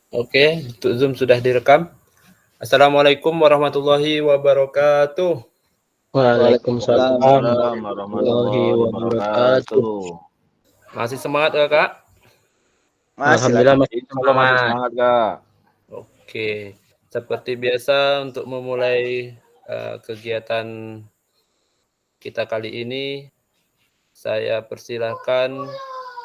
Oke, untuk Zoom sudah direkam. Assalamualaikum warahmatullahi wabarakatuh. Waalaikumsalam warahmatullahi wabarakatuh. Masih semangat Kakak? Alhamdulillah masih Masih semangat Kak. Oke, seperti biasa untuk memulai kegiatan kita kali ini, saya persilahkan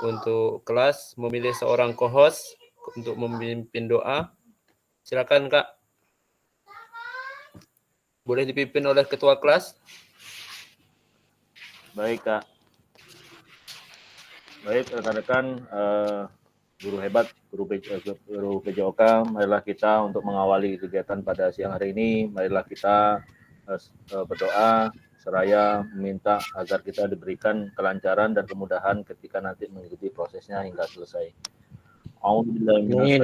untuk kelas memilih seorang co-host untuk memimpin doa. Silakan Kak. Boleh dipimpin oleh ketua kelas? Baik Kak. Baik rekan-rekan guru hebat, guru PJOK, marilah kita untuk mengawali kegiatan pada siang hari ini, marilah kita berdoa seraya meminta agar kita diberikan kelancaran dan kemudahan ketika nanti mengikuti prosesnya hingga selesai. A'udzubillahi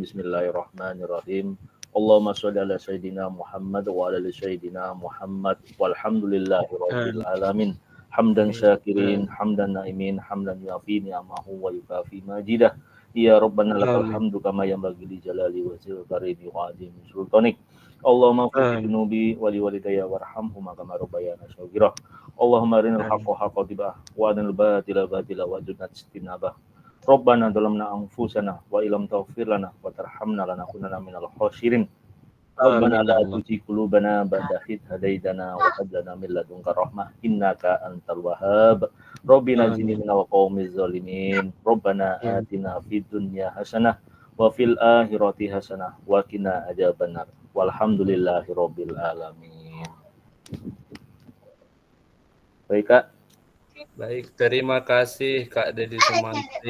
Bismillahirrahmanirrahim. Allahumma sholli ala sayyidina Muhammad wa ala ali sayyidina Muhammad walhamdulillahi rabbil alamin. Hamdan syakirin, hamdan naimin, hamdan yafi ni'amahu wa yukafi majidah. Ya Rabbana lakal hamdu kama yanbaghi li jalali wajhil karimi wa azimi sultanik. Allahumma ighfir dhunubi wa li walidayya warhamhuma kama rabbayana shaghira. Allahumma arinal haqqa haqqa tibah wa arinal batila batila wa jannat istinabah. Rabbana dalamna anfusana wa ilam taghfir lana wa tarhamna lanakunanna minal khasirin. Rabbana la tuzigh qulubana ba'da idh hadaitana wa hab lana min ladunka rahmah innaka antal wahhab. Rabbina najini minal qaumiz zalimin. Rabbana atina fid dunya hasanah wa fil akhirati hasanah wa qina adzabannar. Walhamdulillahi rabbil alamin. Baik Kak. Baik, terima kasih Kak Dedi Sumantri.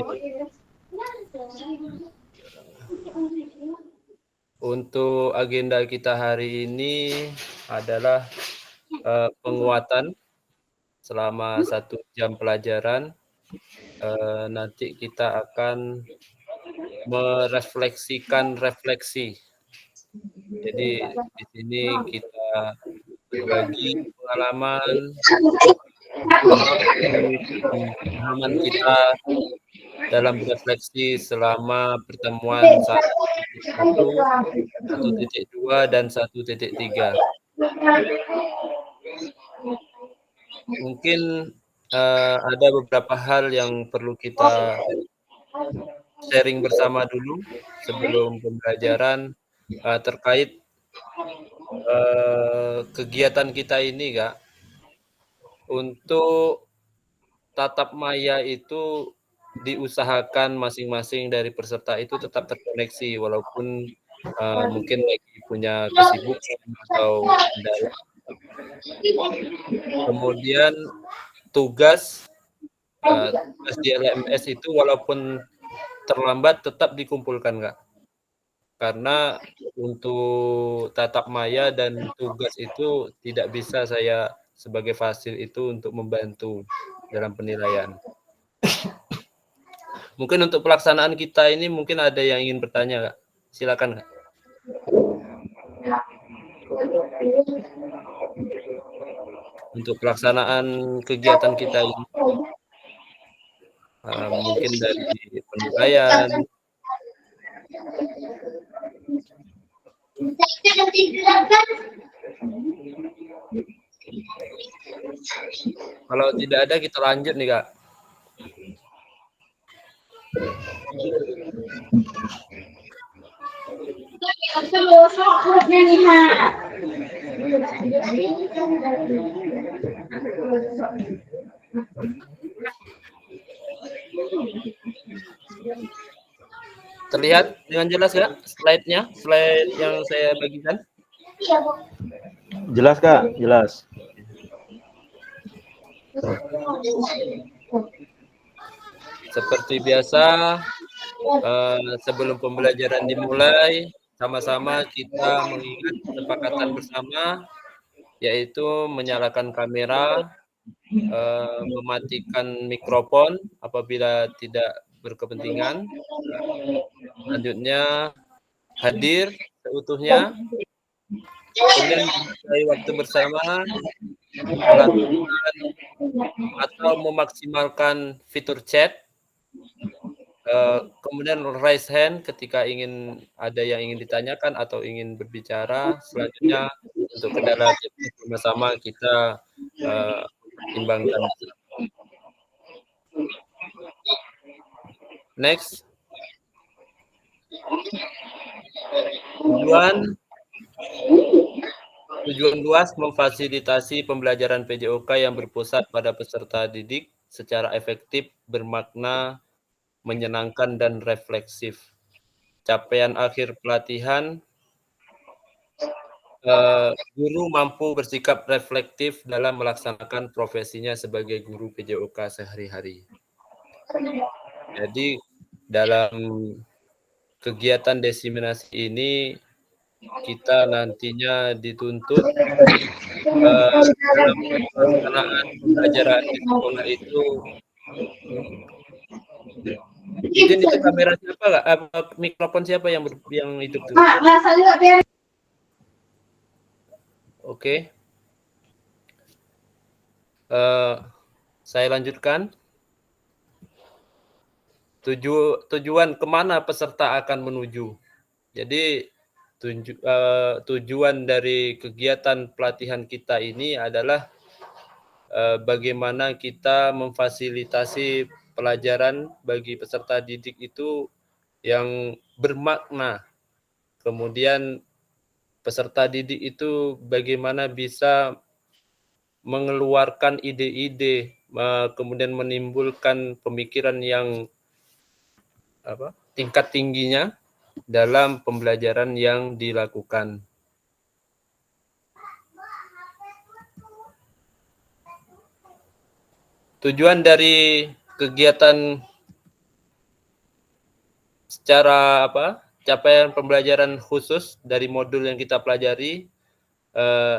Untuk agenda kita hari ini adalah penguatan selama 1 jam pelajaran. Nanti kita akan merefleksikan refleksi. Jadi di sini kita berbagi pengalaman pengalaman kita dalam refleksi selama pertemuan 1.1, 1.2, dan 1.3. Mungkin ada beberapa hal yang perlu kita sharing bersama dulu sebelum pembelajaran terkait kegiatan kita ini, Kak. Untuk tatap maya itu diusahakan masing-masing dari peserta itu tetap terkoneksi walaupun mungkin lagi punya kesibukan atau kendala. Kemudian tugas di LMS itu walaupun terlambat tetap dikumpulkan, Kak. Karena untuk tatap maya dan tugas itu tidak bisa saya sebagai fasil itu untuk membantu dalam penilaian. Mungkin untuk pelaksanaan kita ini mungkin ada yang ingin bertanya, Kak. Silakan, Kak. Untuk pelaksanaan kegiatan kita ini mungkin dari penilaian, kalau tidak ada kita lanjut nih, Kak. Terlihat dengan jelas Kak slide-nya, slide yang saya bagikan? Jelas Kak, jelas. Seperti biasa, sebelum pembelajaran dimulai, sama-sama kita mengingat kesepakatan bersama, yaitu menyalakan kamera, mematikan mikrofon apabila tidak berkepentingan. Selanjutnya hadir seutuhnya. Kemudian mulai waktu bersama melakukan atau memaksimalkan fitur chat Kemudian raise hand ketika ada yang ingin ditanyakan atau ingin berbicara. Selanjutnya untuk kendala teknis bersama kita timbangkan. Next. Tujuan luas memfasilitasi pembelajaran PJOK yang berpusat pada peserta didik secara efektif, bermakna, menyenangkan, dan refleksif. Capaian akhir pelatihan, guru mampu bersikap reflektif dalam melaksanakan profesinya sebagai guru PJOK sehari-hari. Jadi dalam kegiatan diseminasi ini kita nantinya dituntut dalam pelaksanaan pembelajaran di sekolah itu. Itu kamera siapa nggak? Mikrofon siapa yang hidup tuh? Oke. Saya lanjutkan. Tujuan kemana peserta akan menuju. Jadi tujuan dari kegiatan pelatihan kita ini adalah bagaimana kita memfasilitasi pelajaran bagi peserta didik itu yang bermakna. Kemudian peserta didik itu bagaimana bisa mengeluarkan ide-ide, kemudian menimbulkan pemikiran yang tingkat tingginya dalam pembelajaran yang dilakukan. Tujuan dari kegiatan secara capaian pembelajaran khusus dari modul yang kita pelajari,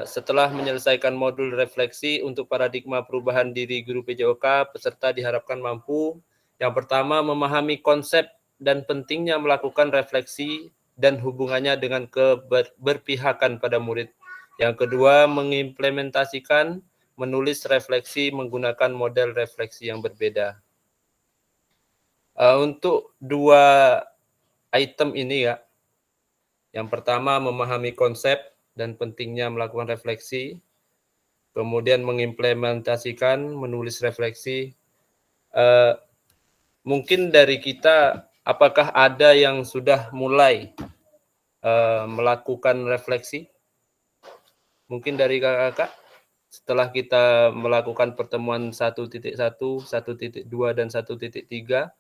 setelah menyelesaikan modul refleksi untuk paradigma perubahan diri guru PJOK, peserta diharapkan mampu yang pertama memahami konsep dan pentingnya melakukan refleksi dan hubungannya dengan keberpihakan pada murid. Yang kedua, mengimplementasikan menulis refleksi menggunakan model refleksi yang berbeda. Untuk dua item ini ya, yang pertama memahami konsep dan pentingnya melakukan refleksi, kemudian mengimplementasikan menulis refleksi. Mungkin dari kita, apakah ada yang sudah mulai melakukan refleksi? Mungkin dari kakak-kakak, setelah kita melakukan pertemuan 1.1, 1.2, dan 1.3,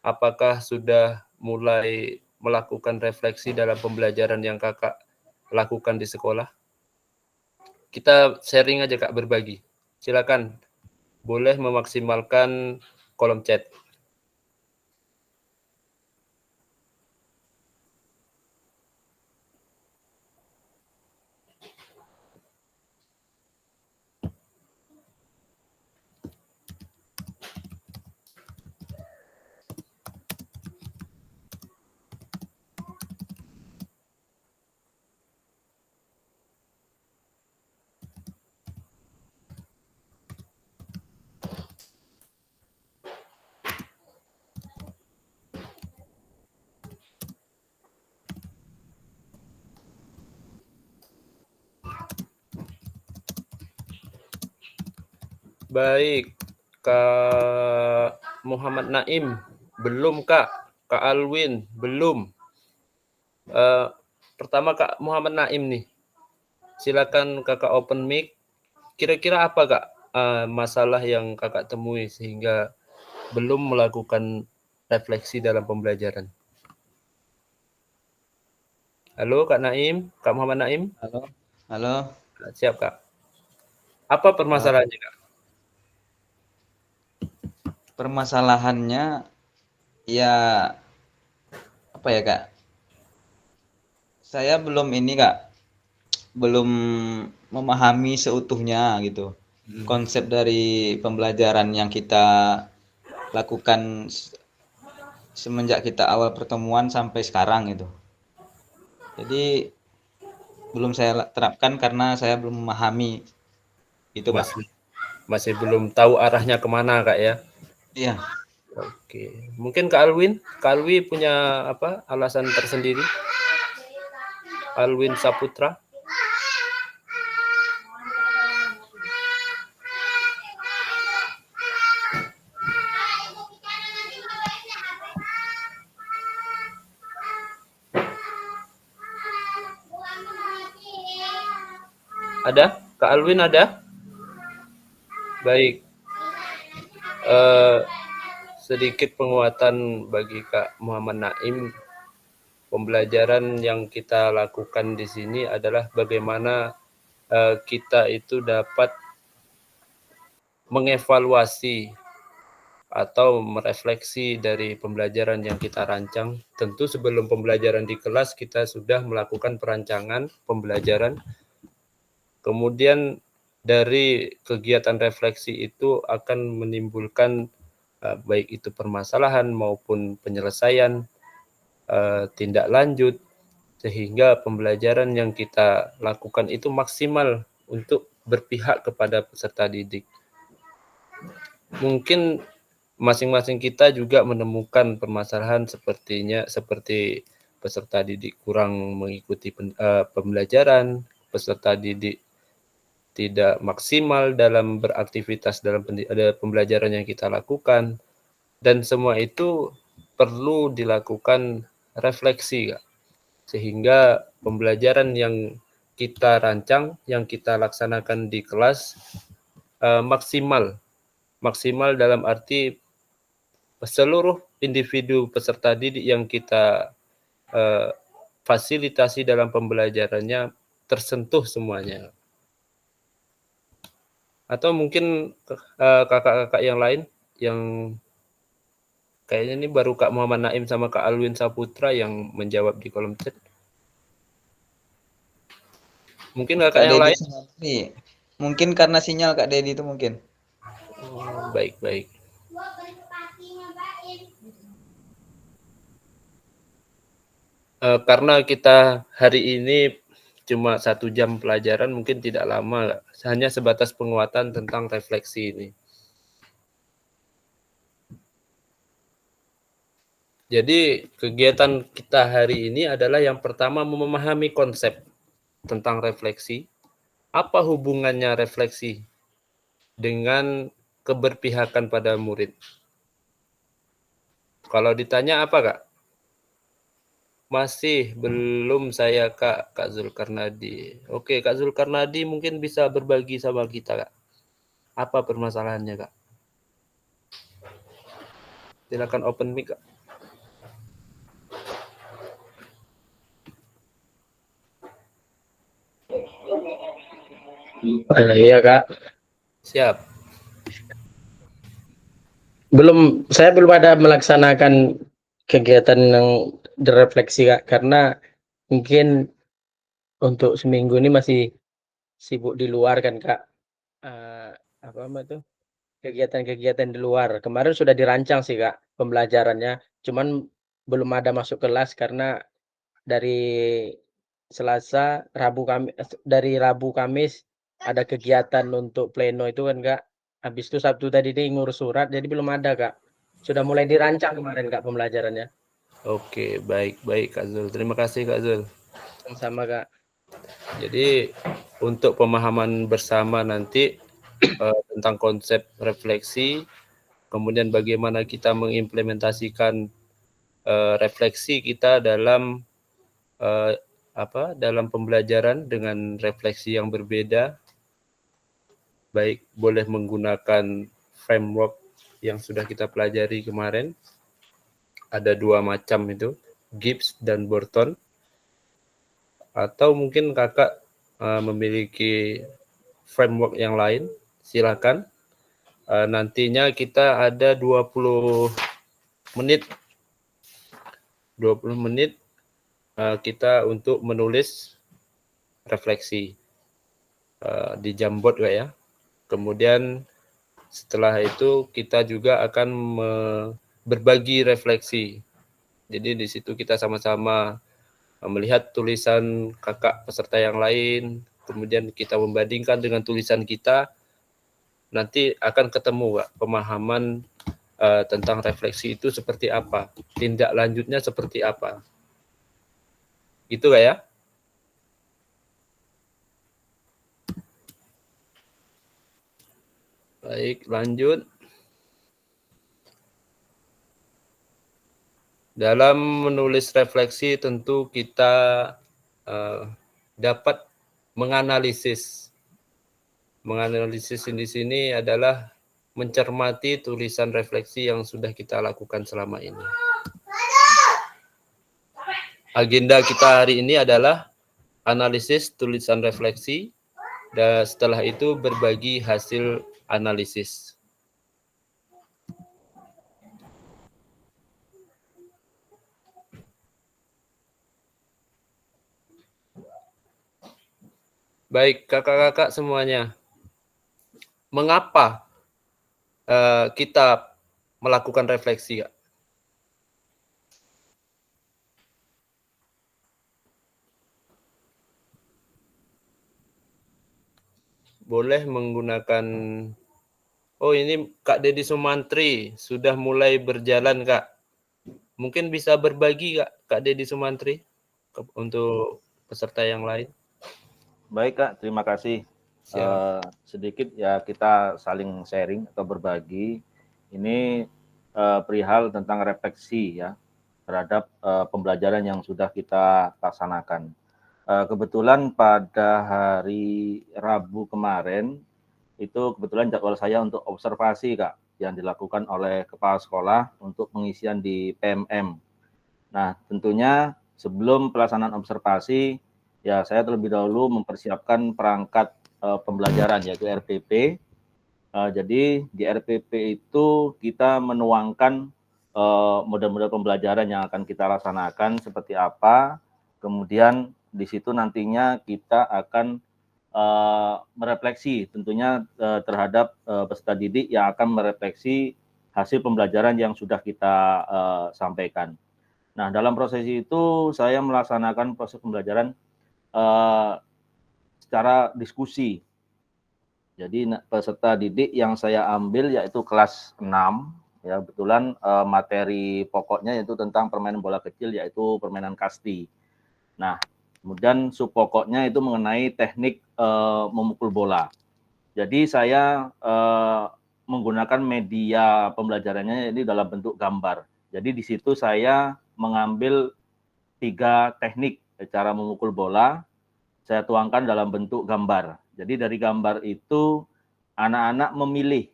apakah sudah mulai melakukan refleksi dalam pembelajaran yang kakak lakukan di sekolah? Kita sharing aja kak, berbagi. Silakan, boleh memaksimalkan kolom chat. Baik, Kak Muhammad Naim, belum Kak. Kak Alwin, belum. Pertama Kak Muhammad Naim nih, silakan kakak open mic. Kira-kira apa Kak masalah yang kakak temui sehingga belum melakukan refleksi dalam pembelajaran? Halo Kak Naim, Kak Muhammad Naim. Halo. Siap Kak. Apa permasalahannya Kak? Permasalahannya ya apa ya Kak? Saya belum memahami seutuhnya gitu. Konsep dari pembelajaran yang kita lakukan semenjak kita awal pertemuan sampai sekarang gitu. Jadi belum saya terapkan karena saya belum memahami itu Pak. Masih belum tahu arahnya kemana Kak ya? Iya. Oke, mungkin Kak Alwi punya apa alasan tersendiri? Alwin Saputra. Ada? Kak Alwin ada? Baik. Sedikit penguatan bagi Kak Muhammad Naim. Pembelajaran yang kita lakukan di sini adalah bagaimana kita itu dapat mengevaluasi atau merefleksi dari pembelajaran yang kita rancang. Tentu sebelum pembelajaran di kelas kita sudah melakukan perancangan pembelajaran. Kemudian dari kegiatan refleksi itu akan menimbulkan baik itu permasalahan maupun penyelesaian, tindak lanjut, sehingga pembelajaran yang kita lakukan itu maksimal untuk berpihak kepada peserta didik. Mungkin masing-masing kita juga menemukan permasalahan seperti peserta didik kurang mengikuti pembelajaran, peserta didik tidak maksimal dalam beraktivitas dalam pembelajaran yang kita lakukan, dan semua itu perlu dilakukan refleksi, Kak. Sehingga pembelajaran yang kita rancang, yang kita laksanakan di kelas maksimal dalam arti seluruh individu peserta didik yang kita fasilitasi dalam pembelajarannya tersentuh semuanya. Atau mungkin kakak-kakak yang lain yang kayaknya ini baru Kak Muhammad Naim sama Kak Alwin Saputra yang menjawab di kolom chat. Mungkin kakak yang lain? Mungkin karena sinyal Kak Dedi itu mungkin. Baik. Karena kita hari ini cuma 1 jam pelajaran, mungkin tidak lama, hanya sebatas penguatan tentang refleksi ini. Jadi kegiatan kita hari ini adalah yang pertama memahami konsep tentang refleksi. Apa hubungannya refleksi dengan keberpihakan pada murid? Kalau ditanya apa, Kak? Masih belum saya, Kak Zulkarnadi. Oke, Kak Zulkarnadi mungkin bisa berbagi sama kita, Kak. Apa permasalahannya, Kak? Silakan open mic, Kak. Iya Kak. Siap. Saya belum ada melaksanakan kegiatan yang direfleksi Kak, karena mungkin untuk seminggu ini masih sibuk di luar kan Kak. Kegiatan-kegiatan di luar. Kemarin sudah dirancang sih Kak pembelajarannya, cuman belum ada masuk kelas karena dari Rabu Kamis ada kegiatan untuk pleno itu kan Kak. Habis itu Sabtu tadi ini ngurus surat, jadi belum ada Kak. Sudah mulai dirancang kemarin Kak pembelajarannya. Oke, baik Kak Zul. Terima kasih Kak Zul. Sama Kak. Jadi untuk pemahaman bersama nanti tentang konsep refleksi, kemudian bagaimana kita mengimplementasikan refleksi kita dalam dalam pembelajaran dengan refleksi yang berbeda, baik boleh menggunakan framework yang sudah kita pelajari kemarin. Ada 2 macam itu, Gibbs dan Burton. Atau mungkin kakak memiliki framework yang lain, silakan. Nantinya kita ada 20 menit kita untuk menulis refleksi di Jamboard Kak ya. Kemudian setelah itu kita juga akan berbagi refleksi. Jadi di situ kita sama-sama melihat tulisan kakak peserta yang lain, kemudian kita membandingkan dengan tulisan kita, nanti akan ketemu Kak, pemahaman tentang refleksi itu seperti apa, tindak lanjutnya seperti apa. Gitu nggak ya? Baik, lanjut. Dalam menulis refleksi tentu kita dapat menganalisis. Menganalisis di sini adalah mencermati tulisan refleksi yang sudah kita lakukan selama ini. Agenda kita hari ini adalah analisis tulisan refleksi, dan setelah itu berbagi hasil analisis. Baik, kakak-kakak semuanya. Mengapa kita melakukan refleksi, Kak? Boleh menggunakan, oh ini Kak Deddy Sumantri sudah mulai berjalan, Kak. Mungkin bisa berbagi, Kak Deddy Sumantri untuk peserta yang lain. Baik Kak, terima kasih. Sedikit ya kita saling sharing atau berbagi. Ini perihal tentang refleksi ya terhadap pembelajaran yang sudah kita laksanakan. Kebetulan pada hari Rabu kemarin itu kebetulan jadwal saya untuk observasi Kak yang dilakukan oleh kepala sekolah untuk pengisian di PMM. Nah, tentunya sebelum pelaksanaan observasi ya saya terlebih dahulu mempersiapkan perangkat pembelajaran yaitu RPP. Jadi di RPP itu kita menuangkan model-model pembelajaran yang akan kita laksanakan seperti apa. Kemudian di situ nantinya kita akan merefleksi tentunya terhadap peserta didik yang akan merefleksi hasil pembelajaran yang sudah kita sampaikan. Nah, dalam proses itu saya melaksanakan proses pembelajaran secara diskusi. Jadi peserta didik yang saya ambil yaitu kelas 6, ya kebetulan materi pokoknya yaitu tentang permainan bola kecil yaitu permainan kasti. Nah, kemudian sub pokoknya itu mengenai teknik memukul bola. Jadi saya menggunakan media pembelajarannya ini dalam bentuk gambar. Jadi di situ saya mengambil 3 teknik cara memukul bola, saya tuangkan dalam bentuk gambar. Jadi dari gambar itu anak-anak memilih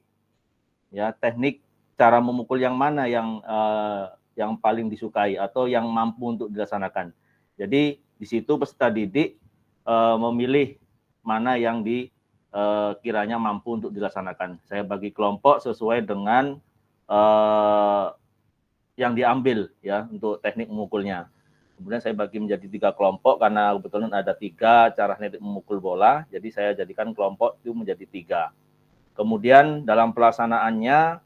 ya teknik cara memukul yang mana yang paling disukai atau yang mampu untuk dilaksanakan. Jadi di situ peserta didik memilih mana yang kiranya mampu untuk dilaksanakan. Saya bagi kelompok sesuai dengan yang diambil ya untuk teknik memukulnya. Kemudian saya bagi menjadi 3 kelompok karena kebetulan ada 3 cara teknik memukul bola. Jadi saya jadikan kelompok itu menjadi 3. Kemudian dalam pelaksanaannya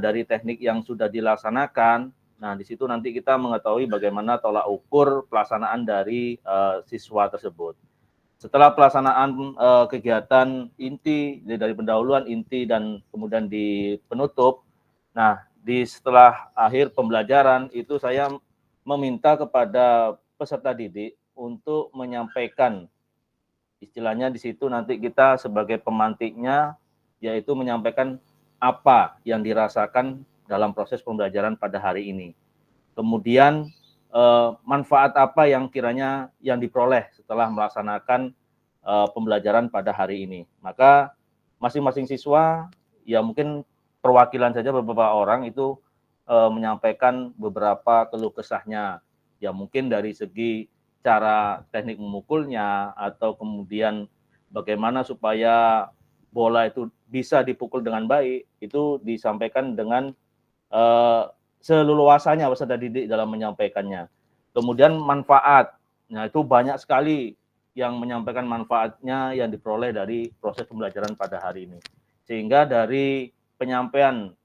dari teknik yang sudah dilaksanakan, nah di situ nanti kita mengetahui bagaimana tolak ukur pelaksanaan dari siswa tersebut. Setelah pelaksanaan kegiatan inti dari pendahuluan, inti dan kemudian di penutup, nah setelah akhir pembelajaran itu saya meminta kepada peserta didik untuk menyampaikan, istilahnya di situ nanti kita sebagai pemantiknya, yaitu menyampaikan apa yang dirasakan dalam proses pembelajaran pada hari ini. Kemudian manfaat apa yang kiranya yang diperoleh setelah melaksanakan pembelajaran pada hari ini. Maka masing-masing siswa, ya mungkin perwakilan saja beberapa orang itu menyampaikan beberapa keluh kesahnya. Ya mungkin dari segi cara teknik memukulnya atau kemudian bagaimana supaya bola itu bisa dipukul dengan baik, itu disampaikan dengan seleluasanya peserta didik dalam menyampaikannya. Kemudian manfaat, nah itu banyak sekali yang menyampaikan manfaatnya yang diperoleh dari proses pembelajaran pada hari ini. Sehingga dari penyampaian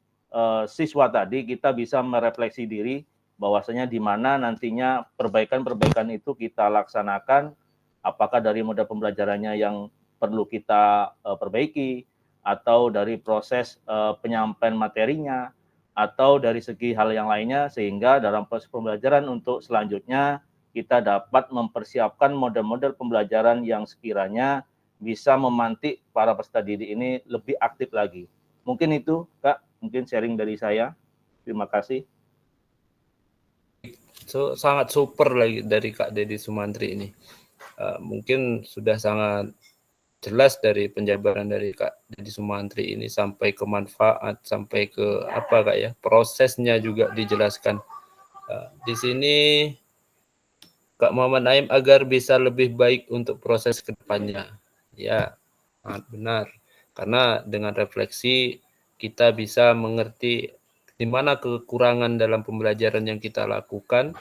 siswa tadi kita bisa merefleksi diri bahwasanya di mana nantinya perbaikan-perbaikan itu kita laksanakan, apakah dari model pembelajarannya yang perlu kita perbaiki atau dari proses penyampaian materinya atau dari segi hal yang lainnya, sehingga dalam proses pembelajaran untuk selanjutnya kita dapat mempersiapkan model-model pembelajaran yang sekiranya bisa memantik para peserta didik ini lebih aktif lagi. Mungkin itu, Kak, mungkin sharing dari saya. Terima kasih. So, sangat super lagi dari Kak Deddy Sumantri ini. Mungkin sudah sangat jelas dari penjabaran dari Kak Deddy Sumantri ini sampai ke manfaat, sampai ke apa Kak ya, prosesnya juga dijelaskan. Di sini Kak Muhammad Naim agar bisa lebih baik untuk proses kedepannya. Ya, sangat benar. Karena dengan refleksi kita bisa mengerti di mana kekurangan dalam pembelajaran yang kita lakukan,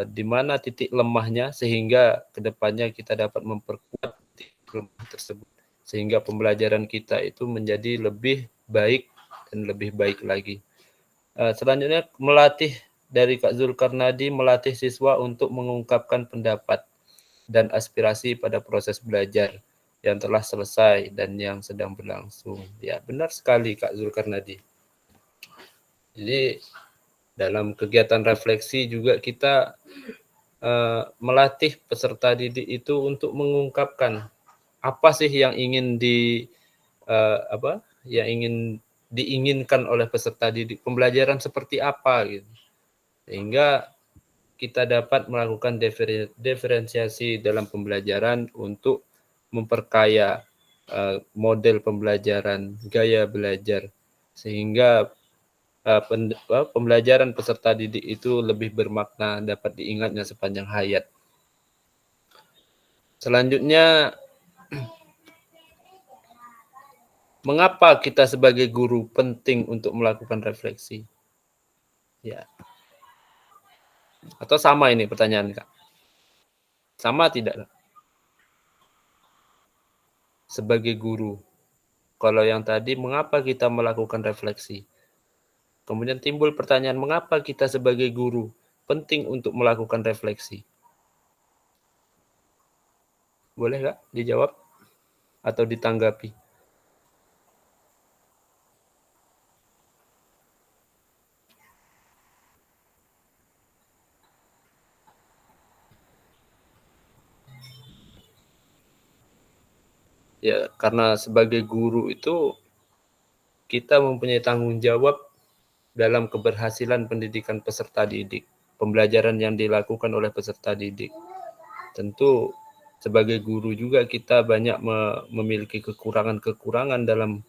di mana titik lemahnya, sehingga kedepannya kita dapat memperkuat titik lemah tersebut. Sehingga pembelajaran kita itu menjadi lebih baik dan lebih baik lagi. Selanjutnya melatih dari Kak Zulkarnadi, melatih siswa untuk mengungkapkan pendapat dan aspirasi pada proses belajar yang telah selesai dan yang sedang berlangsung. Ya, benar sekali Kak Zulkarnadi. Jadi dalam kegiatan refleksi juga kita melatih peserta didik itu untuk mengungkapkan apa sih yang ingin diinginkan oleh peserta didik, pembelajaran seperti apa gitu. Sehingga kita dapat melakukan diferensiasi dalam pembelajaran untuk memperkaya model pembelajaran, gaya belajar, sehingga pembelajaran peserta didik itu lebih bermakna, dapat diingatnya sepanjang hayat. Selanjutnya, mengapa kita sebagai guru penting untuk melakukan refleksi? Ya. Atau sama ini pertanyaan Kak? Sama tidak? Sebagai guru. Kalau yang tadi, mengapa kita melakukan refleksi? Kemudian timbul pertanyaan, mengapa kita sebagai guru penting untuk melakukan refleksi? Boleh Kak dijawab atau ditanggapi? Ya, karena sebagai guru itu kita mempunyai tanggung jawab dalam keberhasilan pendidikan peserta didik, pembelajaran yang dilakukan oleh peserta didik. Tentu sebagai guru juga kita banyak memiliki kekurangan-kekurangan dalam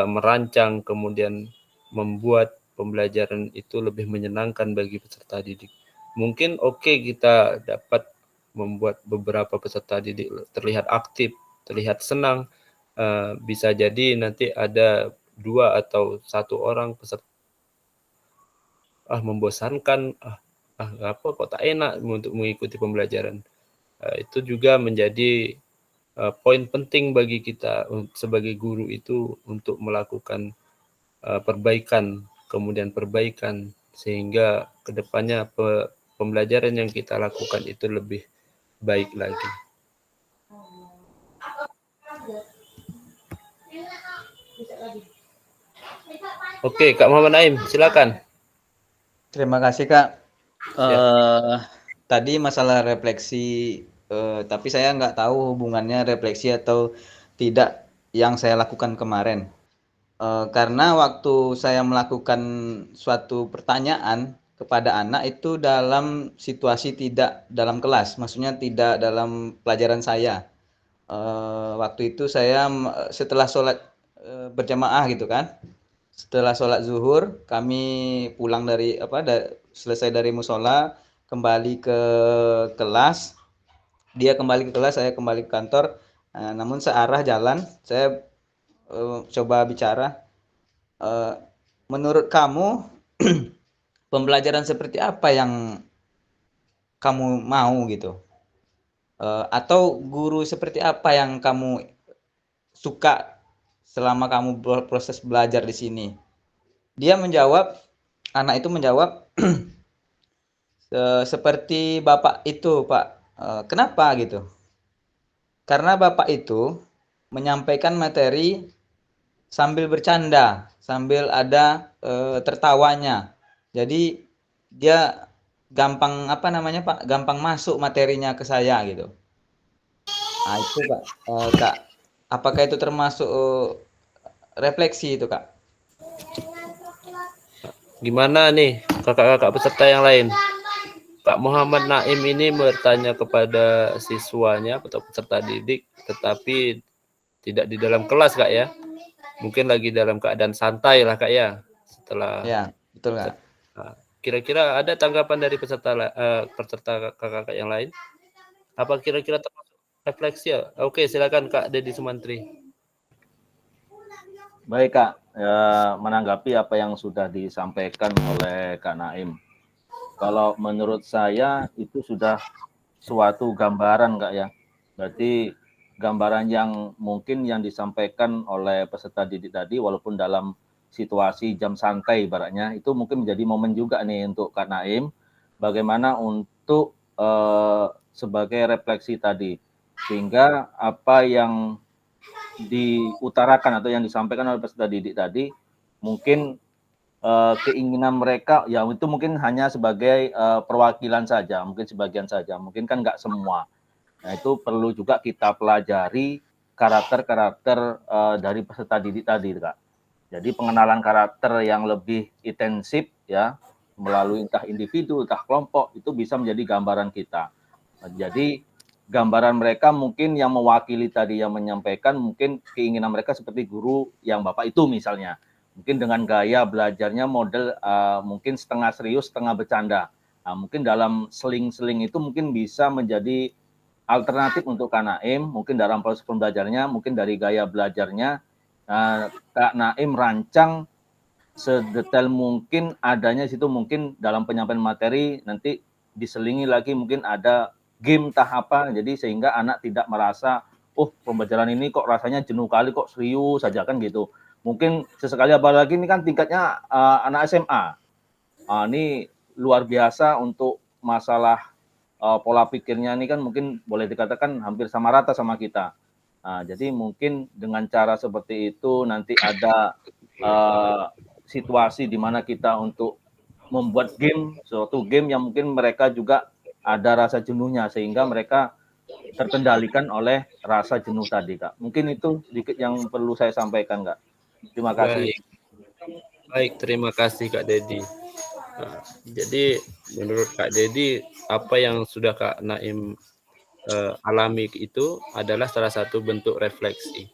merancang, kemudian membuat pembelajaran itu lebih menyenangkan bagi peserta didik. Mungkin kita dapat membuat beberapa peserta didik terlihat aktif, terlihat senang. Bisa jadi nanti ada 2 atau 1 orang peserta membosankan, apa kok tak enak untuk mengikuti pembelajaran. Itu juga menjadi poin penting bagi kita sebagai guru itu untuk melakukan perbaikan, kemudian perbaikan, sehingga kedepannya pembelajaran yang kita lakukan itu lebih baik lagi. Oke, Kak Muhammad Naim, silakan. Terima kasih Kak. Ya. Tadi masalah refleksi, tapi saya nggak tahu hubungannya refleksi atau tidak yang saya lakukan kemarin. Karena waktu saya melakukan suatu pertanyaan kepada anak itu dalam situasi tidak dalam kelas, maksudnya tidak dalam pelajaran saya. Waktu itu saya setelah sholat berjamaah gitu kan, setelah sholat zuhur kami pulang dari selesai dari musola, kembali ke kelas, dia kembali ke kelas, saya kembali ke kantor. Namun searah jalan saya coba bicara, menurut kamu pembelajaran seperti apa yang kamu mau gitu, atau guru seperti apa yang kamu suka selama kamu proses belajar di sini? Dia menjawab, anak itu menjawab, seperti bapak itu Pak. Kenapa gitu? Karena bapak itu menyampaikan materi sambil bercanda, sambil ada tertawanya. Jadi dia gampang apa namanya Pak? Gampang masuk materinya ke saya gitu. Nah, itu Kak. Kak, apakah itu termasuk refleksi itu Kak? Gimana nih kakak-kakak peserta yang lain? Kak Muhammad Naim ini bertanya kepada siswanya atau peserta didik, tetapi tidak di dalam kelas Kak ya. Mungkin lagi dalam keadaan santai lah Kak ya. Setelah Ya, betul Kak. kira-kira ada tanggapan dari peserta kakak-kakak yang lain? Apa kira-kira termasuk refleksi ya? Oke, silakan Kak Dedi Sumantri. Baik Kak, menanggapi apa yang sudah disampaikan oleh Kak Naim. Kalau menurut saya itu sudah suatu gambaran Kak ya. Berarti gambaran yang mungkin yang disampaikan oleh peserta didik tadi walaupun dalam situasi jam santai ibaratnya itu mungkin menjadi momen juga nih untuk Kak Naim bagaimana untuk sebagai refleksi tadi sehingga apa yang diutarakan atau yang disampaikan oleh peserta didik tadi mungkin keinginan mereka ya itu mungkin hanya sebagai perwakilan saja, mungkin sebagian saja, mungkin kan nggak semua. Nah itu perlu juga kita pelajari karakter-karakter dari peserta didik tadi, Kak. Jadi pengenalan karakter yang lebih intensif ya melalui entah individu, entah kelompok itu bisa menjadi gambaran kita. Nah, jadi gambaran mereka mungkin yang mewakili tadi yang menyampaikan mungkin keinginan mereka seperti guru yang Bapak itu misalnya. Mungkin dengan gaya belajarnya model mungkin setengah serius, setengah bercanda. Nah, mungkin dalam seling-seling itu mungkin bisa menjadi alternatif untuk Kak Naim, mungkin dalam proses pembelajarannya, mungkin dari gaya belajarnya, Kak Naim rancang sedetail mungkin adanya situ mungkin dalam penyampaian materi nanti diselingi lagi mungkin ada game tahap apa, jadi sehingga anak tidak merasa, oh pembelajaran ini kok rasanya jenuh kali, kok serius saja kan gitu. Mungkin sesekali apalagi ini kan tingkatnya anak SMA. Ini luar biasa untuk masalah pola pikirnya ini kan mungkin boleh dikatakan hampir sama rata sama kita. Jadi mungkin dengan cara seperti itu nanti ada situasi di mana kita untuk membuat game, suatu game yang mungkin mereka juga ada rasa jenuhnya sehingga mereka terkendalikan oleh rasa jenuh tadi, Kak. Mungkin itu sedikit yang perlu saya sampaikan, Kak. Terima kasih. Baik, terima kasih Kak Dedi. Nah, jadi menurut Kak Dedi apa yang sudah Kak Naim alami itu adalah salah satu bentuk refleksi.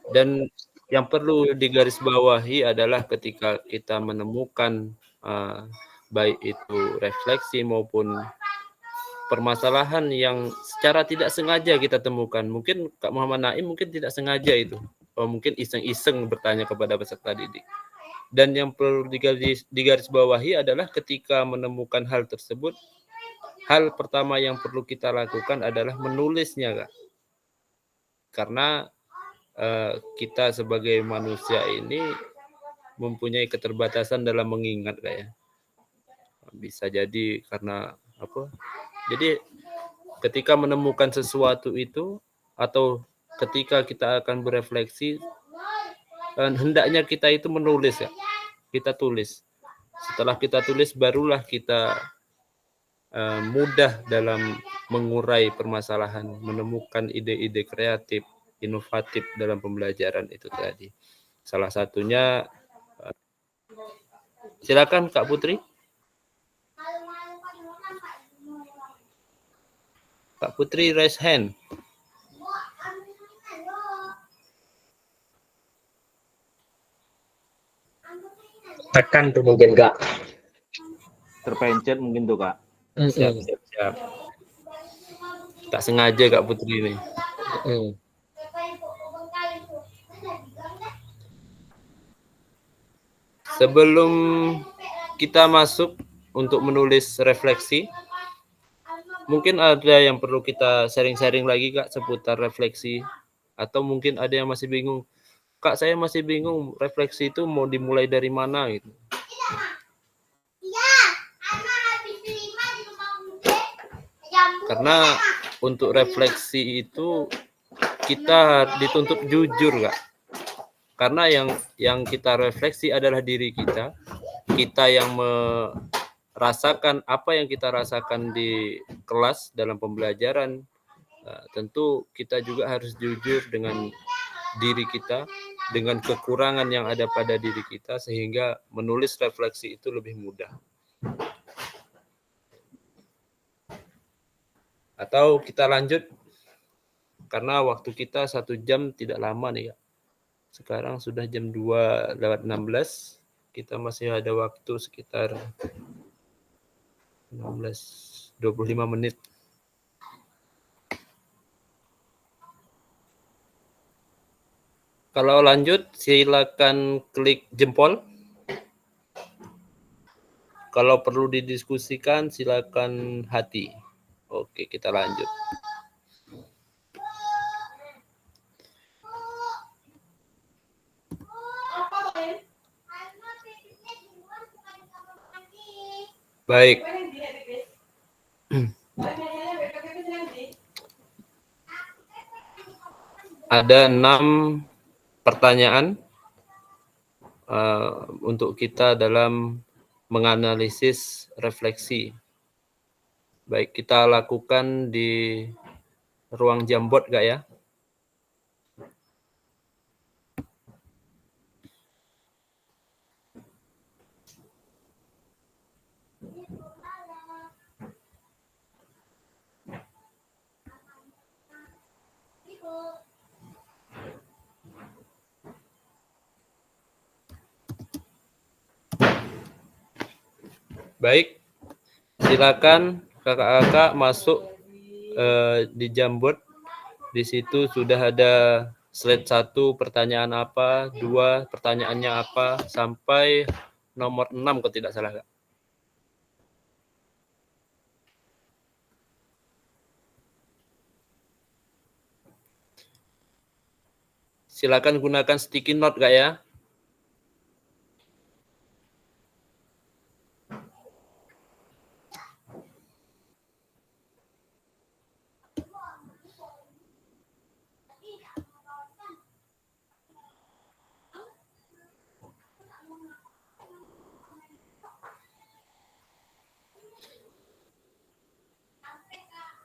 Dan yang perlu digarisbawahi adalah ketika kita menemukan baik itu refleksi maupun permasalahan yang secara tidak sengaja kita temukan. Mungkin Kak Muhammad Naim mungkin tidak sengaja itu. Mungkin iseng-iseng bertanya kepada peserta didik. Dan yang perlu digarisbawahi adalah ketika menemukan hal tersebut, hal pertama yang perlu kita lakukan adalah menulisnya, Kak. Karena kita sebagai manusia ini mempunyai keterbatasan dalam mengingat, Kak ya. Bisa jadi karena apa? Jadi ketika menemukan sesuatu itu atau ketika kita akan berefleksi, hendaknya kita itu menulis ya. Kita tulis. Setelah kita tulis barulah kita mudah dalam mengurai permasalahan, menemukan ide-ide kreatif, inovatif dalam pembelajaran itu tadi. Salah satunya silakan Kak Putri. Kak Putri raise hand. Tekan tuh mungkin Kak. Terpencet mungkin tuh Kak. Siap. Tak sengaja Kak Putri ini. Sebelum kita masuk untuk menulis refleksi, mungkin ada yang perlu kita sharing-sharing lagi Kak seputar refleksi, atau mungkin ada yang masih bingung, Kak saya masih bingung refleksi itu mau dimulai dari mana gitu. Karena untuk refleksi itu kita dituntut jujur Kak. Karena yang kita refleksi adalah diri kita. Kita yang merasakan apa yang kita rasakan di kelas dalam pembelajaran. Tentu kita juga harus jujur dengan diri kita, dengan kekurangan yang ada pada diri kita, sehingga menulis refleksi itu lebih mudah. Atau kita lanjut, karena waktu kita 1 jam tidak lama nih ya. Sekarang sudah jam 2:16, kita masih ada waktu sekitar 25 menit. Kalau lanjut, silakan klik jempol. Kalau perlu didiskusikan, silakan hati. Oke, kita lanjut. Baik. Ada 6 pertanyaan untuk kita dalam menganalisis refleksi. Baik, kita lakukan di ruang Jamboard nggak ya? Baik, silakan kakak-kakak masuk di Jamboard. Di situ sudah ada slide 1, pertanyaan apa, 2, pertanyaannya apa, sampai nomor 6 kalau tidak salah, Kak. Silakan gunakan sticky note, Kak ya.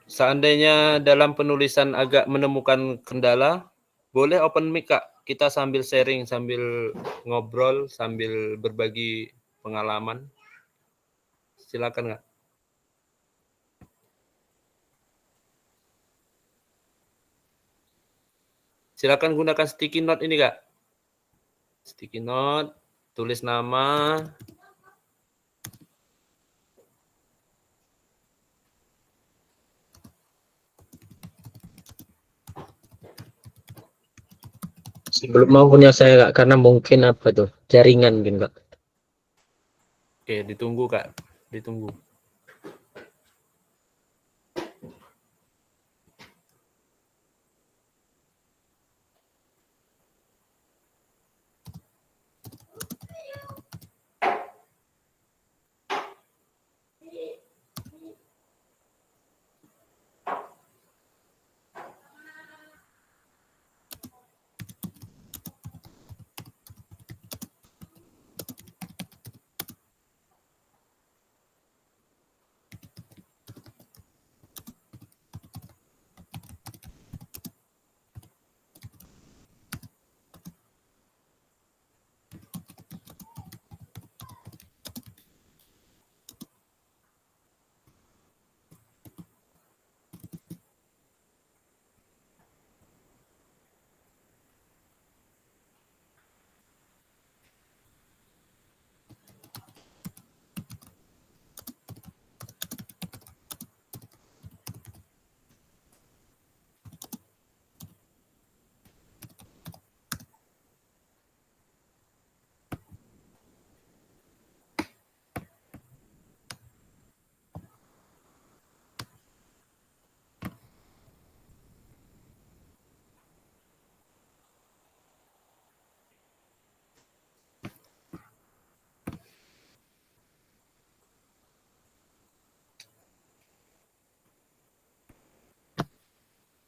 Seandainya dalam penulisan agak menemukan kendala, boleh open mic, Kak. Kita sambil sharing, sambil ngobrol, sambil berbagi pengalaman. Silakan, Kak. Silakan gunakan sticky note ini, Kak. Sticky note, tulis nama. Sebelum mau punya saya, Kak, karena mungkin apa tuh, jaringan mungkin, Kak. Oke, ditunggu, Kak. Ditunggu.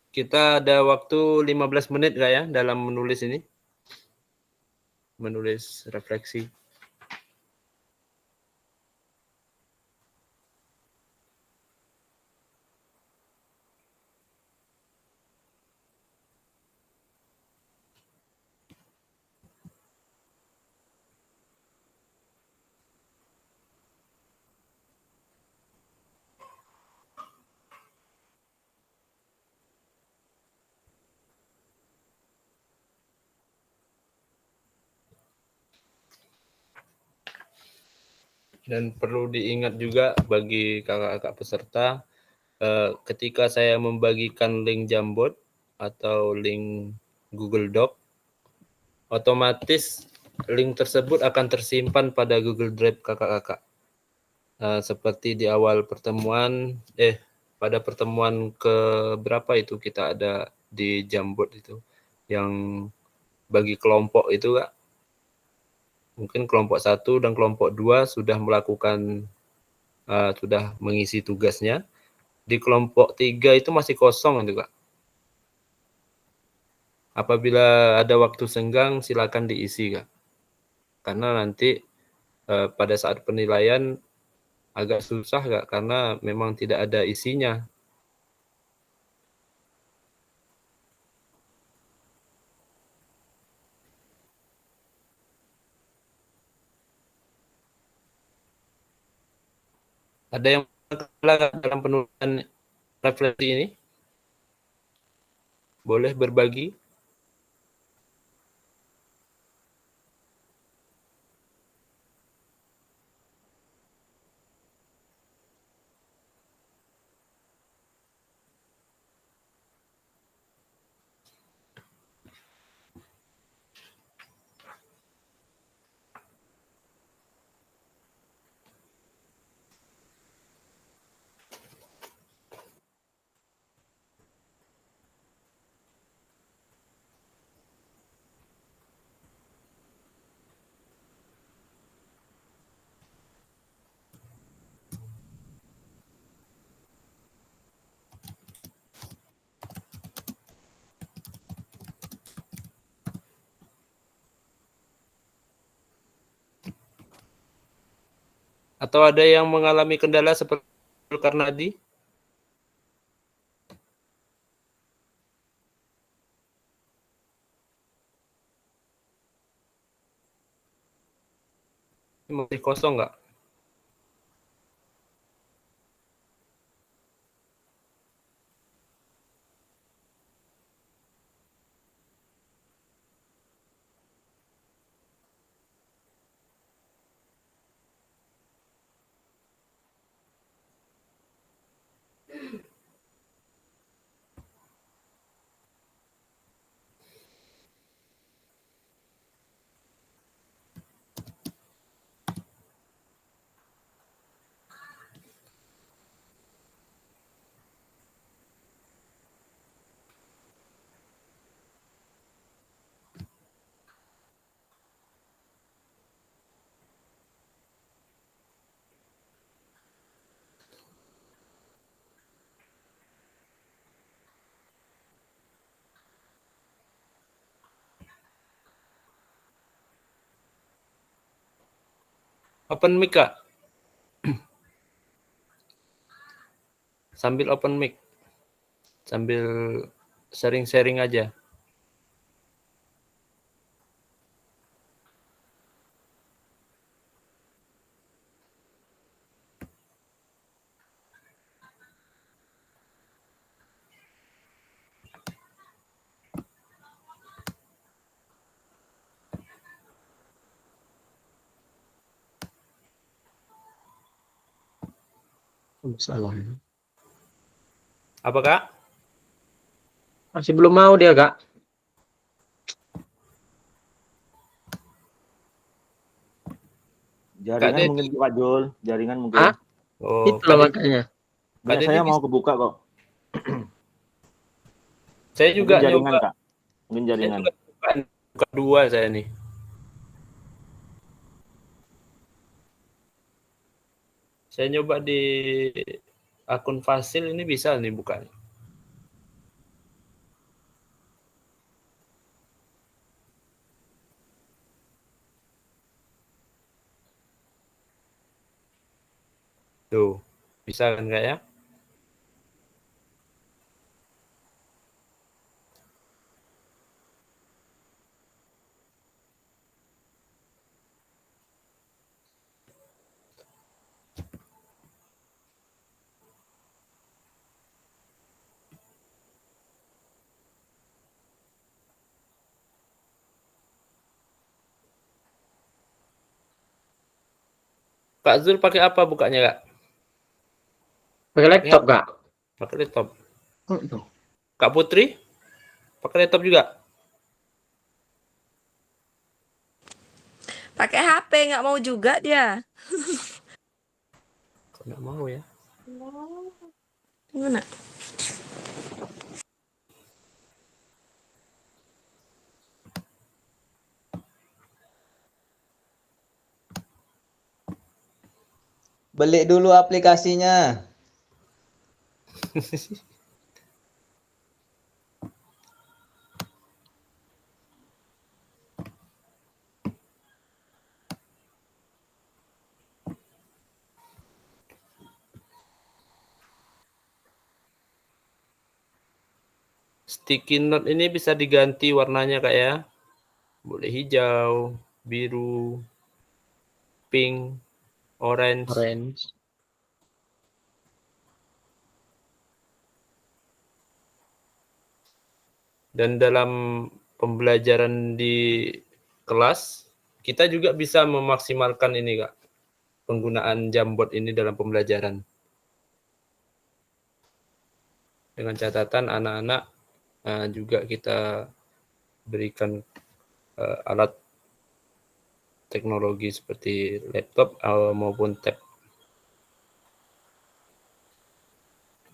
Kita ada waktu 15 menit, Kak ya, dalam menulis ini. menulis refleksi. Dan perlu diingat juga bagi kakak-kakak peserta, ketika saya membagikan link Jamboard atau link Google Doc, otomatis link tersebut akan tersimpan pada Google Drive kakak-kakak. Seperti di awal pertemuan, pada pertemuan ke berapa itu kita ada di Jamboard itu, yang bagi kelompok itu Kak. Mungkin kelompok 1 dan kelompok 2 sudah melakukan, sudah mengisi tugasnya. Di kelompok 3 itu masih kosong itu Kak. Apabila ada waktu senggang silakan diisi Kak. Karena nanti pada saat penilaian agak susah Kak, karena memang tidak ada isinya. Ada yang dalam penulisan refleksi ini? Boleh berbagi? Atau ada yang mengalami kendala seperti Karnadi? Masih kosong nggak? Open mic Kak? Sambil open mic. Sambil sharing-sharing aja. Salah. Apa Kak? Masih belum mau dia, Kak. Jaringan Kak mungkin Pak Jul, jaringan mungkin. Ah? Oh, Itulah makanya. Banyak saya mau kebuka kok. Saya juga Mungkin jaringan nyoba. Kak. Mungkin jaringan. Saya juga buka 2 saya nih. Saya nyoba di akun Fasil ini bisa nih buka. Tuh, bisa kan Kak ya? Kak Zul pakai apa bukanya Kak? Pakai laptop, Kak. Pakai laptop. Kak Putri? Pakai laptop juga? Pakai HP, nggak mau juga dia. Kok nggak mau ya? Gimana? Beli dulu aplikasinya. Sticky note ini bisa diganti warnanya Kak ya. Boleh hijau, biru, pink, orange. Dan dalam pembelajaran di kelas, kita juga bisa memaksimalkan ini Kak, penggunaan Jamboard ini dalam pembelajaran. Dengan catatan anak-anak juga kita berikan alat teknologi seperti laptop maupun tab.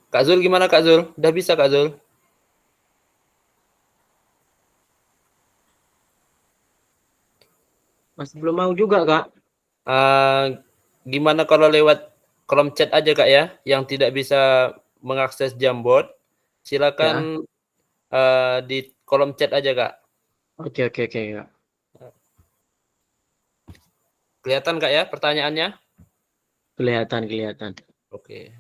Kak Zul gimana Kak Zul? Udah bisa Kak Zul? Masih belum mau juga, Kak. Gimana kalau lewat kolom chat aja Kak ya, yang tidak bisa mengakses Jamboard, silakan di kolom chat aja Kak. Oke, Kak. Kelihatan Kak ya pertanyaannya? Kelihatan. Oke.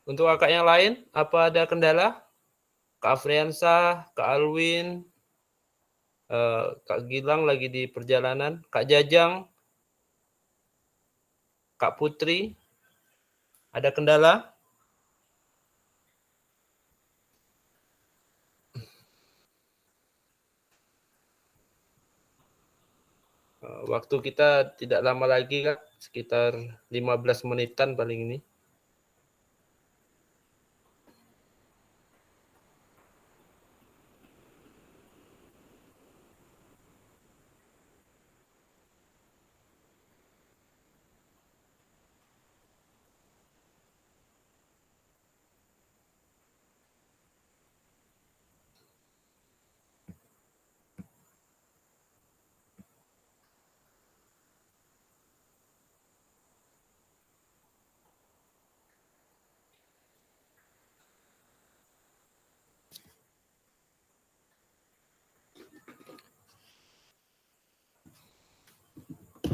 Untuk kakak yang lain, apa ada kendala? Kak Afriansah, Kak Alwin, Kak Gilang lagi di perjalanan, Kak Jajang, Kak Putri, ada kendala? Waktu kita tidak lama lagi Kak, sekitar 15 menitan paling ini.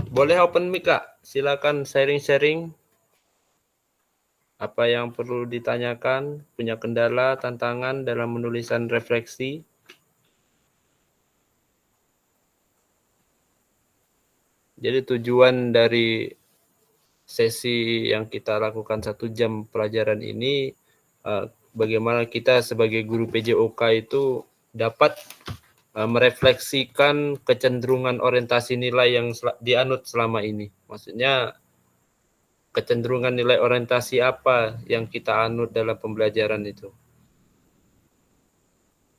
Boleh open mic Kak, silakan sharing-sharing apa yang perlu ditanyakan, punya kendala, tantangan dalam menulisan refleksi. Jadi tujuan dari sesi yang kita lakukan 1 jam pelajaran ini, bagaimana kita sebagai guru PJOK itu dapat merefleksikan kecenderungan orientasi nilai yang dianut selama ini. Maksudnya kecenderungan nilai orientasi apa yang kita anut dalam pembelajaran itu.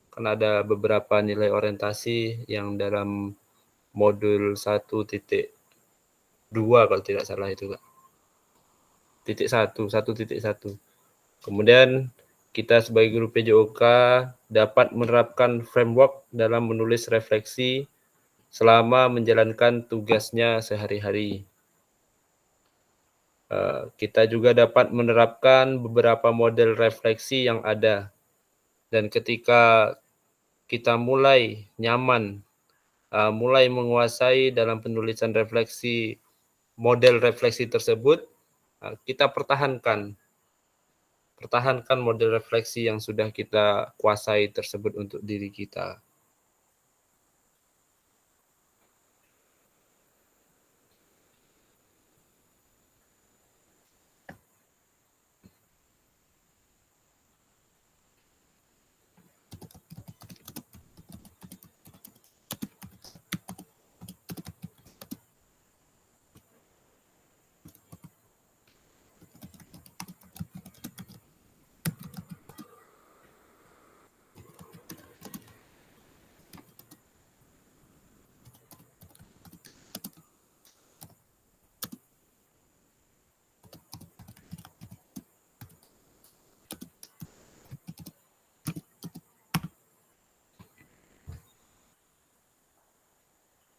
Kan ada beberapa nilai orientasi yang dalam modul 1.2 kalau tidak salah itu, Kak. 1.1. Kemudian kita sebagai guru PJOK dapat menerapkan framework dalam menulis refleksi selama menjalankan tugasnya sehari-hari. Kita juga dapat menerapkan beberapa model refleksi yang ada. Dan ketika kita mulai nyaman, mulai menguasai dalam penulisan refleksi, model refleksi tersebut, kita pertahankan model refleksi yang sudah kita kuasai tersebut untuk diri kita.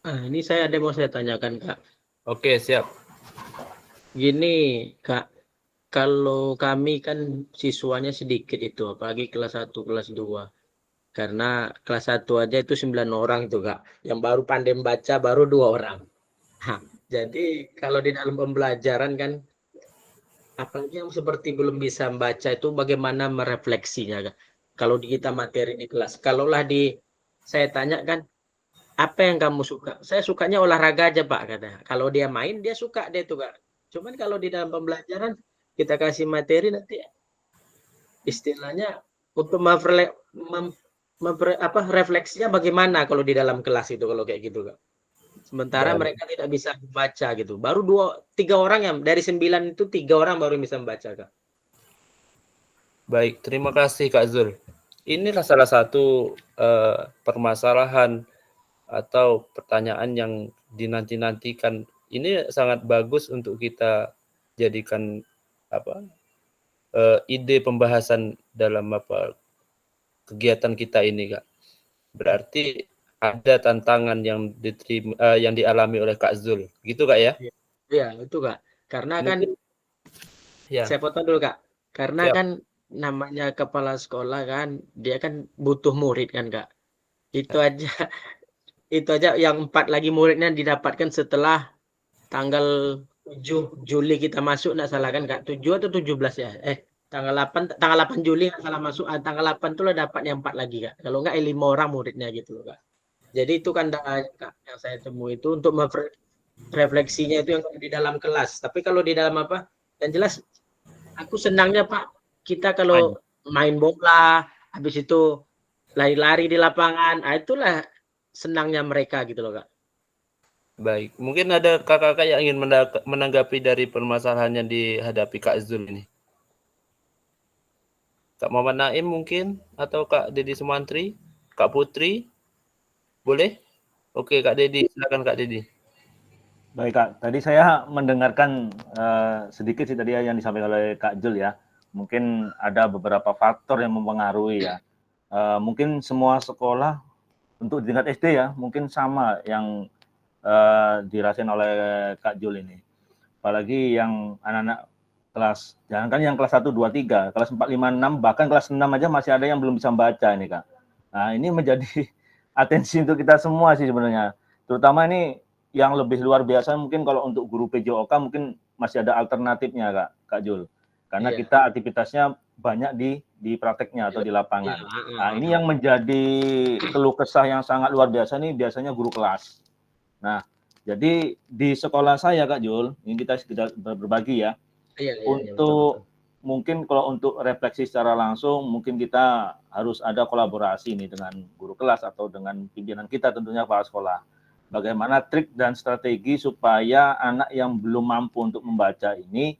Ini saya ada mau saya tanyakan, Kak. Oke, siap. Gini, Kak, kalau kami kan siswanya sedikit itu, apalagi kelas 1, kelas 2. Karena kelas 1 aja itu 9 orang tuh, Kak. Yang baru pandai membaca baru 2 orang. Jadi kalau di dalam pembelajaran kan, apalagi yang seperti belum bisa membaca itu bagaimana merefleksinya, Kak? Kalau kita materi di kelas. Kalaulah saya tanya kan, apa yang kamu suka? Saya sukanya olahraga aja, Pak, katanya. Kalau dia main, dia suka deh tuh, Kak. Cuman kalau di dalam pembelajaran, kita kasih materi nanti istilahnya untuk refleksinya bagaimana kalau di dalam kelas itu kalau kayak gitu, Kak. Sementara mereka tidak bisa membaca gitu. Baru 3 orang yang dari 9 itu 3 orang baru bisa membaca, Kak. Baik, terima kasih Kak Zul. Inilah salah satu permasalahan atau pertanyaan yang dinanti-nantikan. Ini sangat bagus untuk kita jadikan ide pembahasan dalam kegiatan kita ini, Kak. Berarti ada tantangan yang dialami oleh Kak Zul, gitu Kak ya? Iya, itu Kak. Karena kan ya. Saya potong dulu Kak. Karena kan namanya kepala sekolah kan, dia kan butuh murid kan Kak. Itu aja yang 4 lagi muridnya didapatkan setelah tanggal 7 Juli kita masuk, nggak salah kan Kak? 7 atau 17 ya? Tanggal 8 Juli nggak salah masuk, tanggal 8 tuh lah dapat yang 4 lagi Kak. Kalau nggak 5 orang muridnya gitu loh Kak. Jadi itu kan Kak, yang saya temui itu untuk refleksinya itu yang di dalam kelas. Tapi kalau di dalam yang jelas aku senangnya Pak, kita kalau main bola, habis itu lari-lari di lapangan, itulah senangnya mereka gitu loh Kak. Baik, mungkin ada kakak-kakak yang ingin menanggapi dari permasalahan yang dihadapi Kak Zul ini. Kak Muhammad Naim mungkin, atau Kak Dedi Sumantri, Kak Putri, boleh? Oke Kak Dedi, silakan Kak Dedi. Baik Kak, tadi saya mendengarkan sedikit sih tadi yang disampaikan oleh Kak Zul ya. Mungkin ada beberapa faktor yang mempengaruhi ya. Mungkin semua sekolah untuk tingkat SD ya, mungkin sama yang dirasain oleh Kak Zul ini. Apalagi yang anak-anak kelas, jangankan yang kelas 1, 2, 3, kelas 4, 5, 6, bahkan kelas 6 aja masih ada yang belum bisa membaca ini Kak. Nah ini menjadi atensi untuk kita semua sih sebenarnya. Terutama ini yang lebih luar biasa mungkin kalau untuk guru PJOK mungkin masih ada alternatifnya Kak Zul. Karena kita aktivitasnya banyak di prakteknya atau di lapangan. Nah ini yang menjadi keluh kesah yang sangat luar biasa nih biasanya guru kelas. Nah Jadi di sekolah saya Kak Jul, ini kita berbagi ya. Iya, Untuk mungkin kalau untuk refleksi secara langsung, mungkin kita harus ada kolaborasi nih dengan guru kelas atau dengan pimpinan kita tentunya kepala sekolah. Bagaimana trik dan strategi supaya anak yang belum mampu untuk membaca ini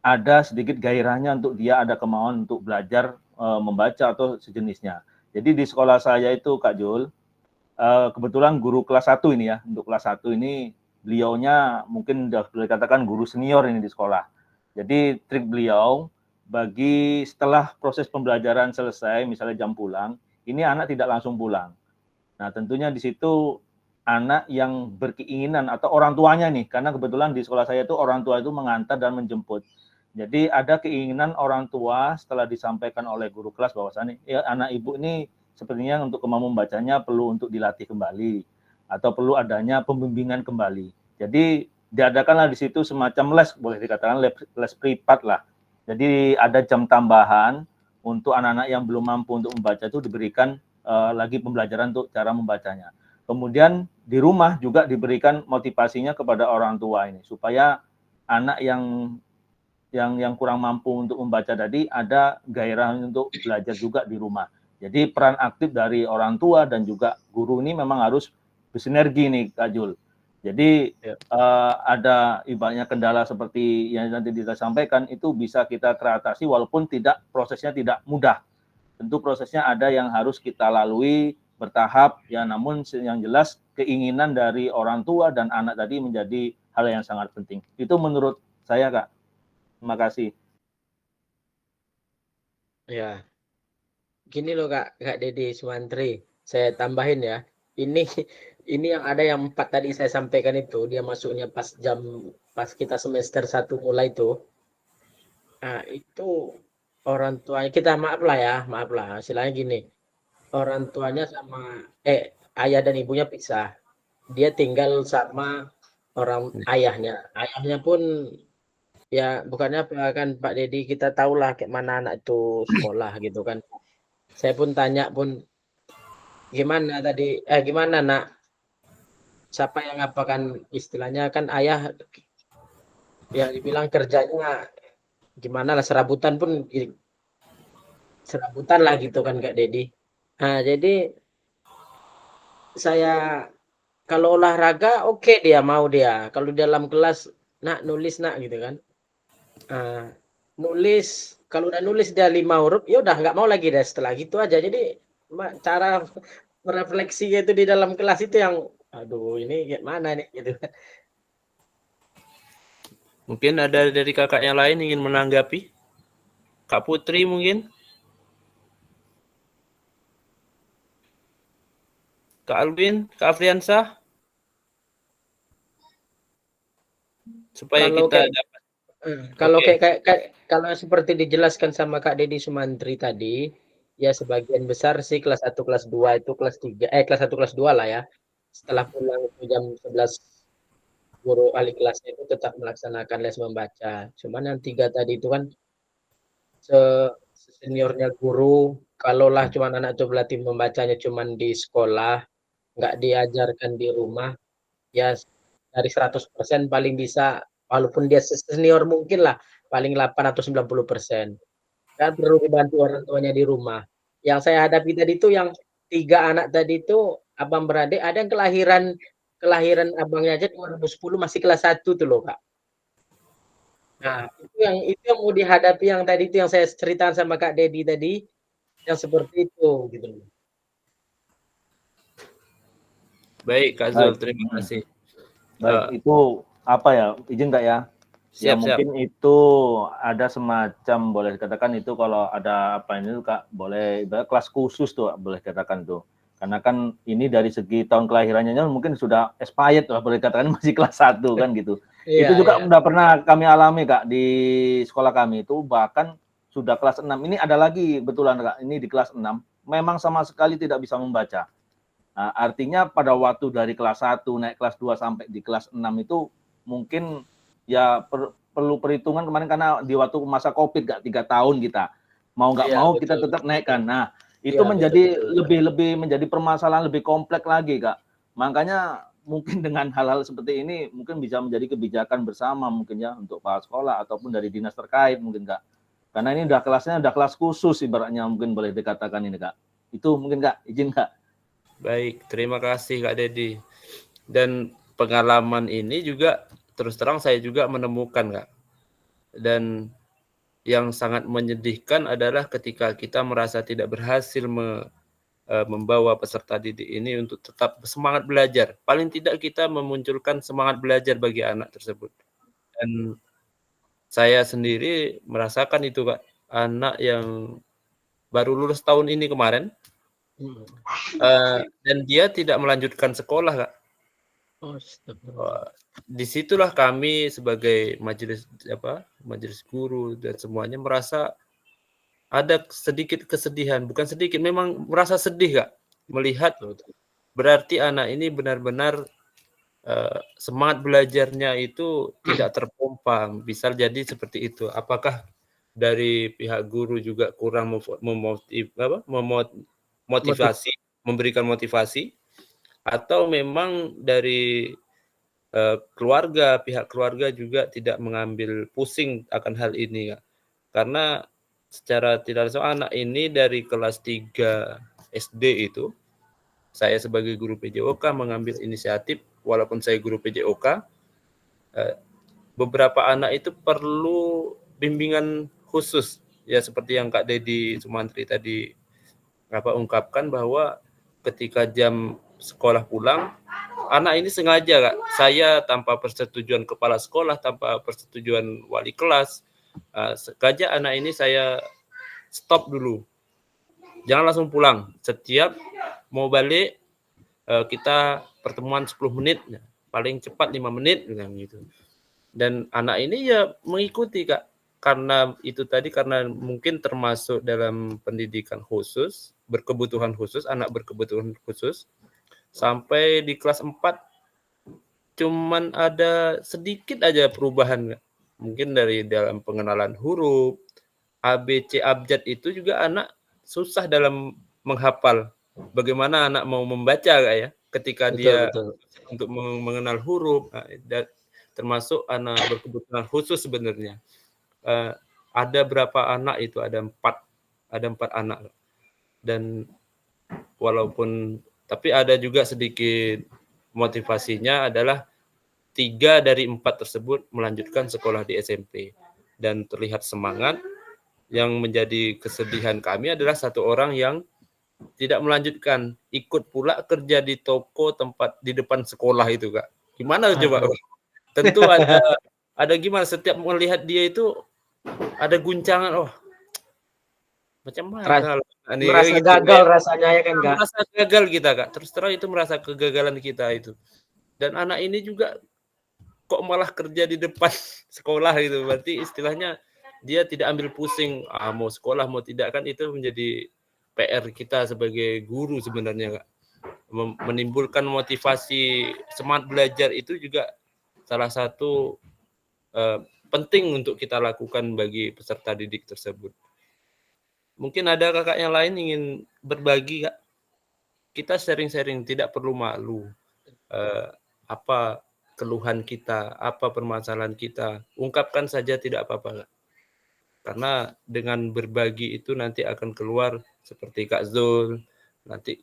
ada sedikit gairahnya untuk dia ada kemauan untuk belajar membaca atau sejenisnya. Jadi di sekolah saya itu Kak Jul, kebetulan guru kelas 1 ini ya, untuk kelas 1 ini beliaunya mungkin sudah boleh katakan guru senior ini di sekolah. Jadi trik beliau bagi setelah proses pembelajaran selesai, misalnya jam pulang, ini anak tidak langsung pulang. Nah tentunya di situ anak yang berkeinginan atau orang tuanya nih, karena kebetulan di sekolah saya itu orang tua itu mengantar dan menjemput. Jadi ada keinginan orang tua setelah disampaikan oleh guru kelas bahwasannya ya, anak ibu ini sepertinya untuk kemampuan membacanya perlu untuk dilatih kembali atau perlu adanya pembimbingan kembali. Jadi diadakanlah di situ semacam les, boleh dikatakan les privat lah. Jadi ada jam tambahan untuk anak-anak yang belum mampu untuk membaca itu diberikan lagi pembelajaran untuk cara membacanya. Kemudian di rumah juga diberikan motivasinya kepada orang tua ini supaya anak yang kurang mampu untuk membaca tadi ada gairah untuk belajar juga di rumah. Jadi peran aktif dari orang tua dan juga guru ini memang harus bersinergi nih Kak Jul. Jadi ada ibaratnya kendala seperti yang nanti kita sampaikan itu bisa kita teratasi walaupun prosesnya tidak mudah. Tentu prosesnya ada yang harus kita lalui bertahap ya, namun yang jelas keinginan dari orang tua dan anak tadi menjadi hal yang sangat penting. Itu menurut saya Kak. Terima kasih. Ya, gini loh Kak Dedi Sumantri, saya tambahin ya. Ini yang ada yang 4 tadi saya sampaikan itu, dia masuknya pas kita semester 1 mulai itu. Nah, itu orang tuanya kita maaf lah, istilahnya gini. Orang tuanya sama ayah dan ibunya pisah. Dia tinggal sama orang ayahnya. Ayahnya pun ya bukannya apa kan Pak Dedi, kita tahulah kayak mana anak itu sekolah gitu kan. Saya pun tanya pun gimana nak, siapa yang apakan, istilahnya kan ayah ya dibilang kerjanya gimana lah, serabutan lah gitu kan Kak Dedi. Nah jadi saya kalau olahraga oke, dia mau, dia kalau dalam kelas nak nulis nak gitu kan. Nulis, kalau udah nulis dia 5 huruf ya udah nggak mau lagi deh setelah gitu aja. Jadi cara merefleksi itu di dalam kelas itu yang aduh ini gimana nih gitu. Mungkin ada dari kakak yang lain ingin menanggapi? Kak Putri mungkin? Kak Alvin? Kak Afriansah? Supaya Kalau kita kayak dapat. kalau Oke. kalau seperti dijelaskan sama Kak Dedi Sumantri tadi, ya sebagian besar sih kelas 1 kelas 2 itu kelas 1 kelas 2 lah ya. Setelah pulang itu jam 11 guru ahli kelasnya itu tetap melaksanakan les membaca. Cuman yang 3 tadi itu kan seniornya guru, kalaulah cuman anak itu berlatih membacanya cuman di sekolah, nggak diajarkan di rumah, ya dari 100% paling bisa, walaupun dia senior mungkin lah, paling 8 atau 90%. Kan perlu dibantu orang tuanya di rumah. Yang saya hadapi tadi itu yang 3 anak tadi itu abang beradik, ada yang kelahiran abangnya aja 2010 masih kelas 1 tuh loh Kak. Nah, itu yang mau dihadapi yang tadi itu yang saya ceritakan sama Kak Dedi tadi, yang seperti itu gitu loh. Baik Kak Zul, terima kasih. Baik, itu apa ya, izin Kak ya? Siap, mungkin itu ada semacam, boleh dikatakan itu kalau ada apa ini Kak, boleh kelas khusus tuh boleh dikatakan tuh. Karena kan ini dari segi tahun kelahirannya mungkin sudah expired lah, boleh dikatakan masih kelas 1 kan gitu. Itu juga udah pernah kami alami Kak di sekolah kami itu, bahkan sudah kelas 6. Ini ada lagi betulan Kak, ini di kelas 6 memang sama sekali tidak bisa membaca. Nah, artinya pada waktu dari kelas 1 naik kelas 2 sampai di kelas 6 itu mungkin ya perlu perhitungan kemarin karena di waktu masa Covid Kak, 3 tahun kita. Mau nggak mau betul, kita tetap naikkan. Nah, itu menjadi betul. Lebih menjadi permasalahan lebih kompleks lagi Kak. Makanya mungkin dengan hal-hal seperti ini mungkin bisa menjadi kebijakan bersama mungkin ya untuk kepala sekolah ataupun dari dinas terkait mungkin Kak. Karena ini udah kelasnya udah kelas khusus ibaratnya mungkin boleh dikatakan ini Kak. Itu mungkin Kak, izin Kak. Baik, terima kasih Kak Dedi. Dan pengalaman ini juga terus terang saya juga menemukan Kak. Dan yang sangat menyedihkan adalah ketika kita merasa tidak berhasil membawa peserta didik ini untuk tetap semangat belajar. Paling tidak kita memunculkan semangat belajar bagi anak tersebut. Dan saya sendiri merasakan itu Kak, anak yang baru lulus tahun ini kemarin, dan dia tidak melanjutkan sekolah Kak. Disitulah kami sebagai majelis guru dan semuanya merasa ada sedikit kesedihan, bukan sedikit, memang merasa sedih Kak, melihat berarti anak ini benar-benar semangat belajarnya itu tidak terpompa, bisa jadi seperti itu. Apakah dari pihak guru juga kurang memotivasi, memberikan motivasi, atau memang dari keluarga, pihak keluarga juga tidak mengambil pusing akan hal ini ya. Karena secara tidak langsung anak ini dari kelas 3 SD itu, saya sebagai guru PJOK mengambil inisiatif, walaupun saya guru PJOK, beberapa anak itu perlu bimbingan khusus, ya seperti yang Kak Dedi Sumantri tadi ungkapkan bahwa ketika jam sekolah pulang, anak ini sengaja Kak, saya tanpa persetujuan kepala sekolah, tanpa persetujuan wali kelas, sengaja anak ini saya stop dulu. Jangan langsung pulang. Setiap mau balik kita pertemuan 10 menit, paling cepat 5 menit gitu. Dan anak ini ya mengikuti Kak, karena itu tadi, karena mungkin termasuk dalam pendidikan khusus, berkebutuhan khusus, anak berkebutuhan khusus, sampai di kelas 4 cuman ada sedikit aja perubahan Kak. Mungkin dari dalam pengenalan huruf, ABC abjad itu juga anak susah dalam menghafal. Bagaimana anak mau membaca Kak ya, ketika dia untuk mengenal huruf, termasuk anak berkebutuhan khusus sebenarnya. Ada berapa anak itu? Ada 4 anak. Dan walaupun, tapi ada juga sedikit motivasinya adalah 3 dari 4 tersebut melanjutkan sekolah di SMP dan terlihat semangat. Yang menjadi kesedihan kami adalah 1 orang yang tidak melanjutkan, ikut pula kerja di toko tempat di depan sekolah itu Kak. Gimana coba? Tentu ada gimana, setiap melihat dia itu ada guncangan, macam mana merasa gitu, gagal rasanya ya kan Kak. merasa gagal kita Kak, terus terang itu merasa kegagalan kita itu. Dan anak ini juga kok malah kerja di depan sekolah gitu, berarti istilahnya dia tidak ambil pusing mau sekolah mau tidak, kan itu menjadi PR kita sebagai guru sebenarnya Kak. Menimbulkan motivasi semangat belajar itu juga salah satu penting untuk kita lakukan bagi peserta didik tersebut. Mungkin ada kakak yang lain ingin berbagi Kak. Kita sharing-sharing, tidak perlu malu. Apa keluhan kita, apa permasalahan kita, ungkapkan saja, tidak apa-apa Kak. Karena dengan berbagi itu nanti akan keluar seperti Kak Zul, nanti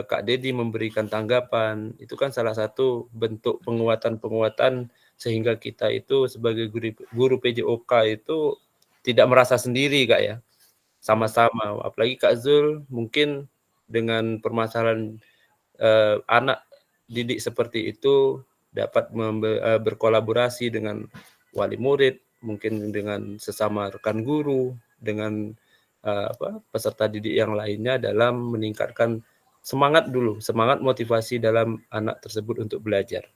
Kak Dedi memberikan tanggapan, itu kan salah satu bentuk penguatan-penguatan sehingga kita itu sebagai guru PJOK itu tidak merasa sendiri Kak ya, sama-sama. Apalagi Kak Zul mungkin dengan permasalahan anak didik seperti itu dapat berkolaborasi dengan wali murid, mungkin dengan sesama rekan guru, dengan peserta didik yang lainnya dalam meningkatkan semangat motivasi dalam anak tersebut untuk belajar.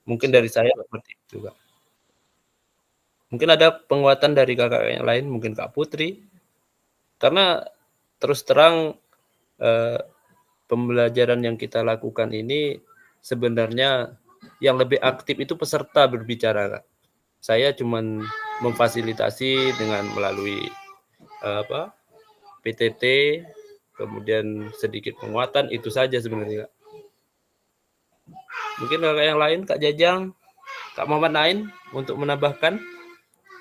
Mungkin dari saya seperti itu Kak. Mungkin ada penguatan dari kakak yang lain, mungkin Kak Putri. Karena terus terang pembelajaran yang kita lakukan ini sebenarnya yang lebih aktif itu peserta berbicara Kak. Saya cuman memfasilitasi dengan melalui PTT, kemudian sedikit penguatan, itu saja sebenarnya Kak. Mungkin kakak yang lain, Kak Jajang, Kak Muhammad Nain untuk menambahkan.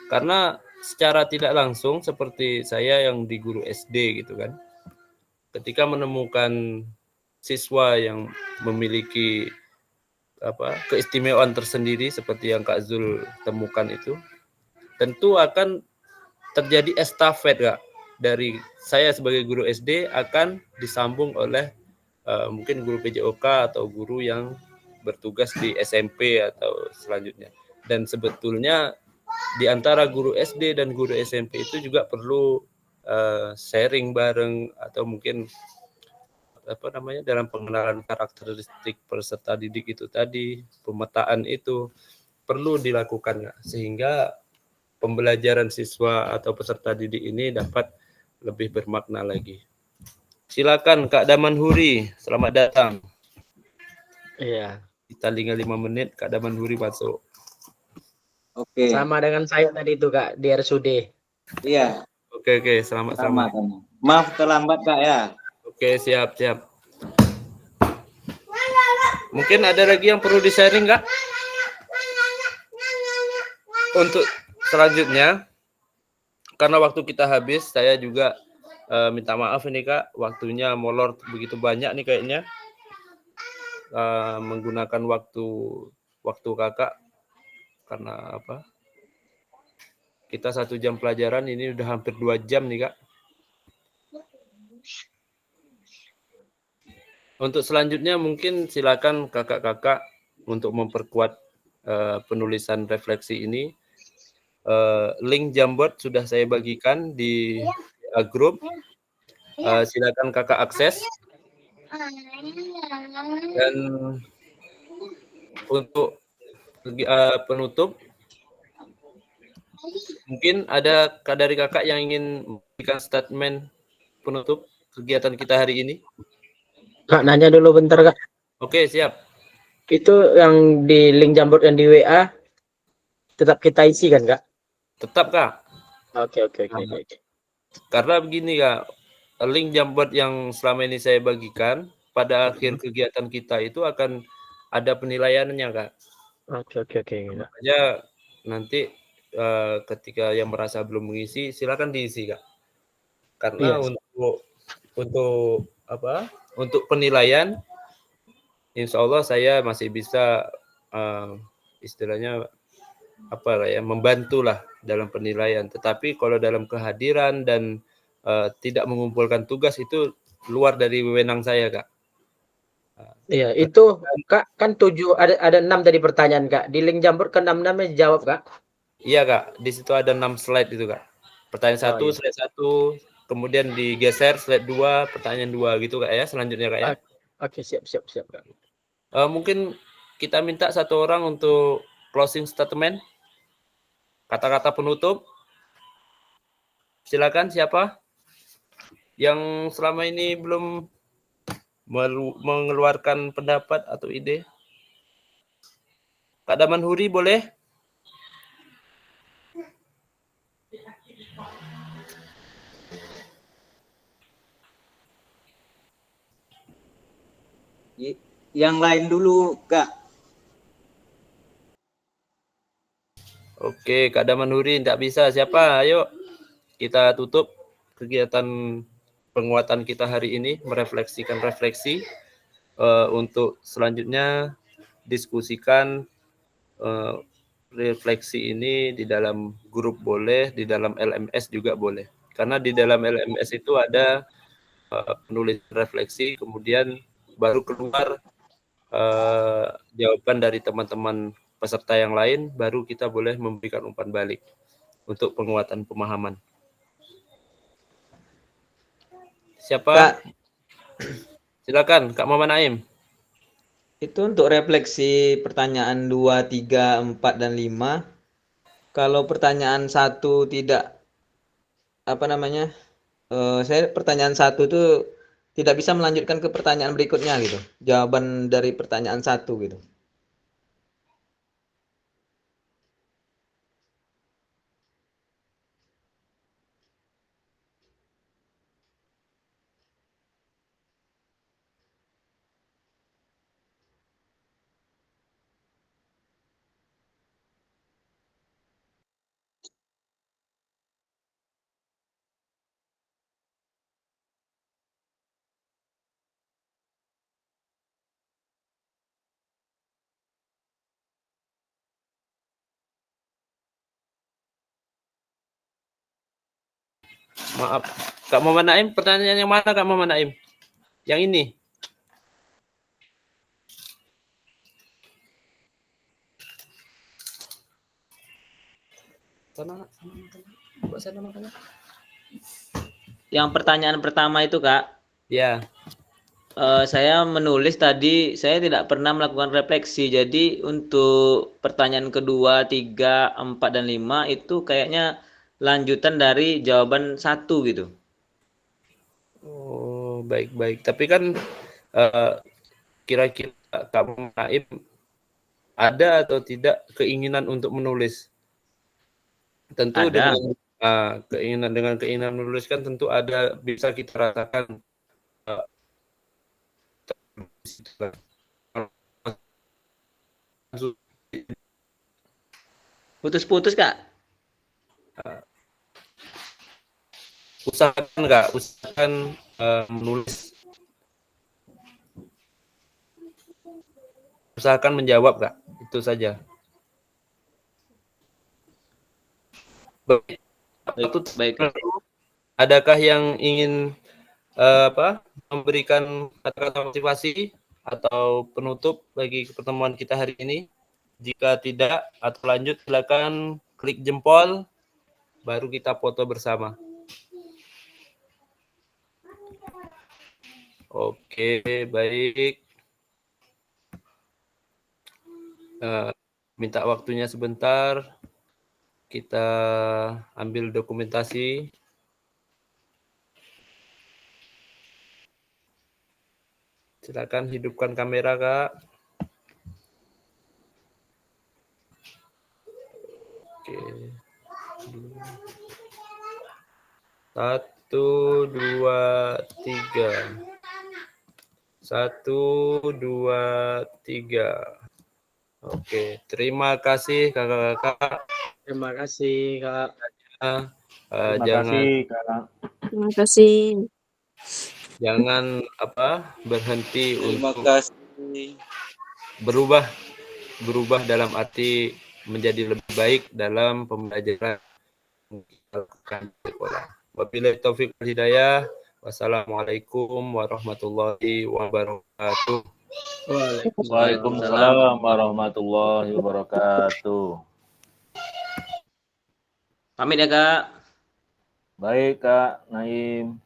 Karena secara tidak langsung seperti saya yang di guru SD gitu kan. Ketika menemukan siswa yang memiliki keistimewaan tersendiri seperti yang Kak Zul temukan itu, tentu akan terjadi estafet Kak. Dari saya sebagai guru SD akan disambung oleh mungkin guru PJOK atau guru yang bertugas di SMP atau selanjutnya. Dan sebetulnya di antara guru SD dan guru SMP itu juga perlu sharing bareng atau mungkin dalam pengenalan karakteristik peserta didik itu tadi, pemetaan itu perlu dilakukan sehingga pembelajaran siswa atau peserta didik ini dapat lebih bermakna lagi. Silakan Kak Daman Huri, selamat datang. Iya. Kita tinggal 5 menit, Kak Daman Huri masuk. Oke. Sama dengan saya tadi itu Kak di RSUD. Iya. Oke, selamat. Maaf terlambat Kak ya. Oke, siap. Mungkin ada lagi yang perlu di-sharing Kak? Untuk selanjutnya, karena waktu kita habis, saya juga minta maaf ini Kak, waktunya molor begitu banyak nih kayaknya. Menggunakan waktu kakak karena kita 1 jam pelajaran, ini udah hampir 2 jam nih Kak. Untuk selanjutnya mungkin silakan kakak-kakak untuk memperkuat penulisan refleksi ini. Link Jamboard sudah saya bagikan di grup. Silakan kakak akses. Dan untuk penutup, mungkin ada dari kakak yang ingin memberikan statement penutup kegiatan kita hari ini. Kak nanya dulu bentar Kak. Oke, siap. Itu yang di link Jamboard yang di WA tetap kita isi kan Kak? Tetap Kak. Oke. Karena begini Kak, link Jamboard yang selama ini saya bagikan pada akhir kegiatan kita itu akan ada penilaiannya Kak. Oke. Makanya nanti ketika yang merasa belum mengisi silakan diisi Kak. Karena Iya. untuk penilaian insya Allah saya masih bisa istilahnya membantu lah dalam penilaian. Tetapi kalau dalam kehadiran dan tidak mengumpulkan tugas itu luar dari wewenang saya Kak. Iya, itu Kak kan 7 ada 6 tadi pertanyaan Kak. Di link Jamboard ke 6-6-nya dijawab Kak. Iya Kak, di situ ada 6 slide itu Kak. Pertanyaan 1, iya. slide 1, kemudian digeser slide 2, pertanyaan 2 gitu Kak ya, selanjutnya Kak ya. Oke, siap Kak. Mungkin kita minta 1 orang untuk closing statement. Kata-kata penutup. Silakan siapa yang selama ini belum mengeluarkan pendapat atau ide? Kak Daman Huri boleh? Yang lain dulu Kak. Oke, Kak Daman Huri tidak bisa. Siapa? Ayo kita tutup kegiatan penguatan kita hari ini, merefleksikan refleksi. Untuk selanjutnya diskusikan refleksi ini di dalam grup boleh, di dalam LMS juga boleh. Karena di dalam LMS itu ada penulis refleksi, kemudian baru keluar jawaban dari teman-teman peserta yang lain, baru kita boleh memberikan umpan balik untuk penguatan pemahaman. Siapa? Kak, silakan Kak Muhammad Naim. Itu untuk refleksi pertanyaan 2, 3, 4, dan 5. Kalau pertanyaan 1 tidak saya pertanyaan 1 itu tidak bisa melanjutkan ke pertanyaan berikutnya gitu. Jawaban dari pertanyaan 1 gitu. Maaf. Kak Muhammad Naim, pertanyaan yang mana Kak Muhammad Naim? Yang ini. Yang pertanyaan pertama itu Kak, Ya. saya menulis tadi saya tidak pernah melakukan refleksi. Jadi untuk pertanyaan kedua, 3, 4 dan 5 itu kayaknya lanjutan dari jawaban 1 gitu. Oh, baik-baik. Tapi kan kira-kira Kak Muhammad Naim ada atau tidak keinginan untuk menulis? Tentu Ada. dengan keinginan menulis kan tentu ada, bisa kita rasakan. Putus-putus Kak. Usahakan menulis. Usahakan menjawab Kak. Itu saja. Baik. Adakah yang ingin memberikan kata-kata motivasi atau penutup bagi pertemuan kita hari ini? Jika tidak atau lanjut, silakan klik jempol, baru kita foto bersama. Oke, baik. Minta waktunya sebentar. Kita ambil dokumentasi. Silakan hidupkan kamera, Kak. Oke. 1, 2, 3. 1, 2, 3. Oke, terima kasih kakak-kakak. Terima kasih Kak. Terima Jangan kasih Kak. Terima kasih. jangan berhenti Terima untuk kasih. berubah dalam arti menjadi lebih baik dalam pembelajaran yang kita lakukan di sekolah. Wabillahi taufiq wal hidayah. Wassalamualaikum warahmatullahi wabarakatuh. Waalaikumsalam warahmatullahi wabarakatuh. Pamit ya Kak. Baik Kak Naim.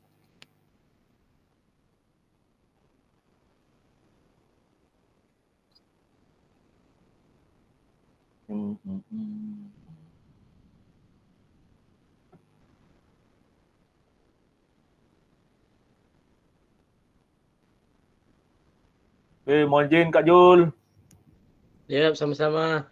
Oke, mohon izin Kak Jul. Ya, sama-sama.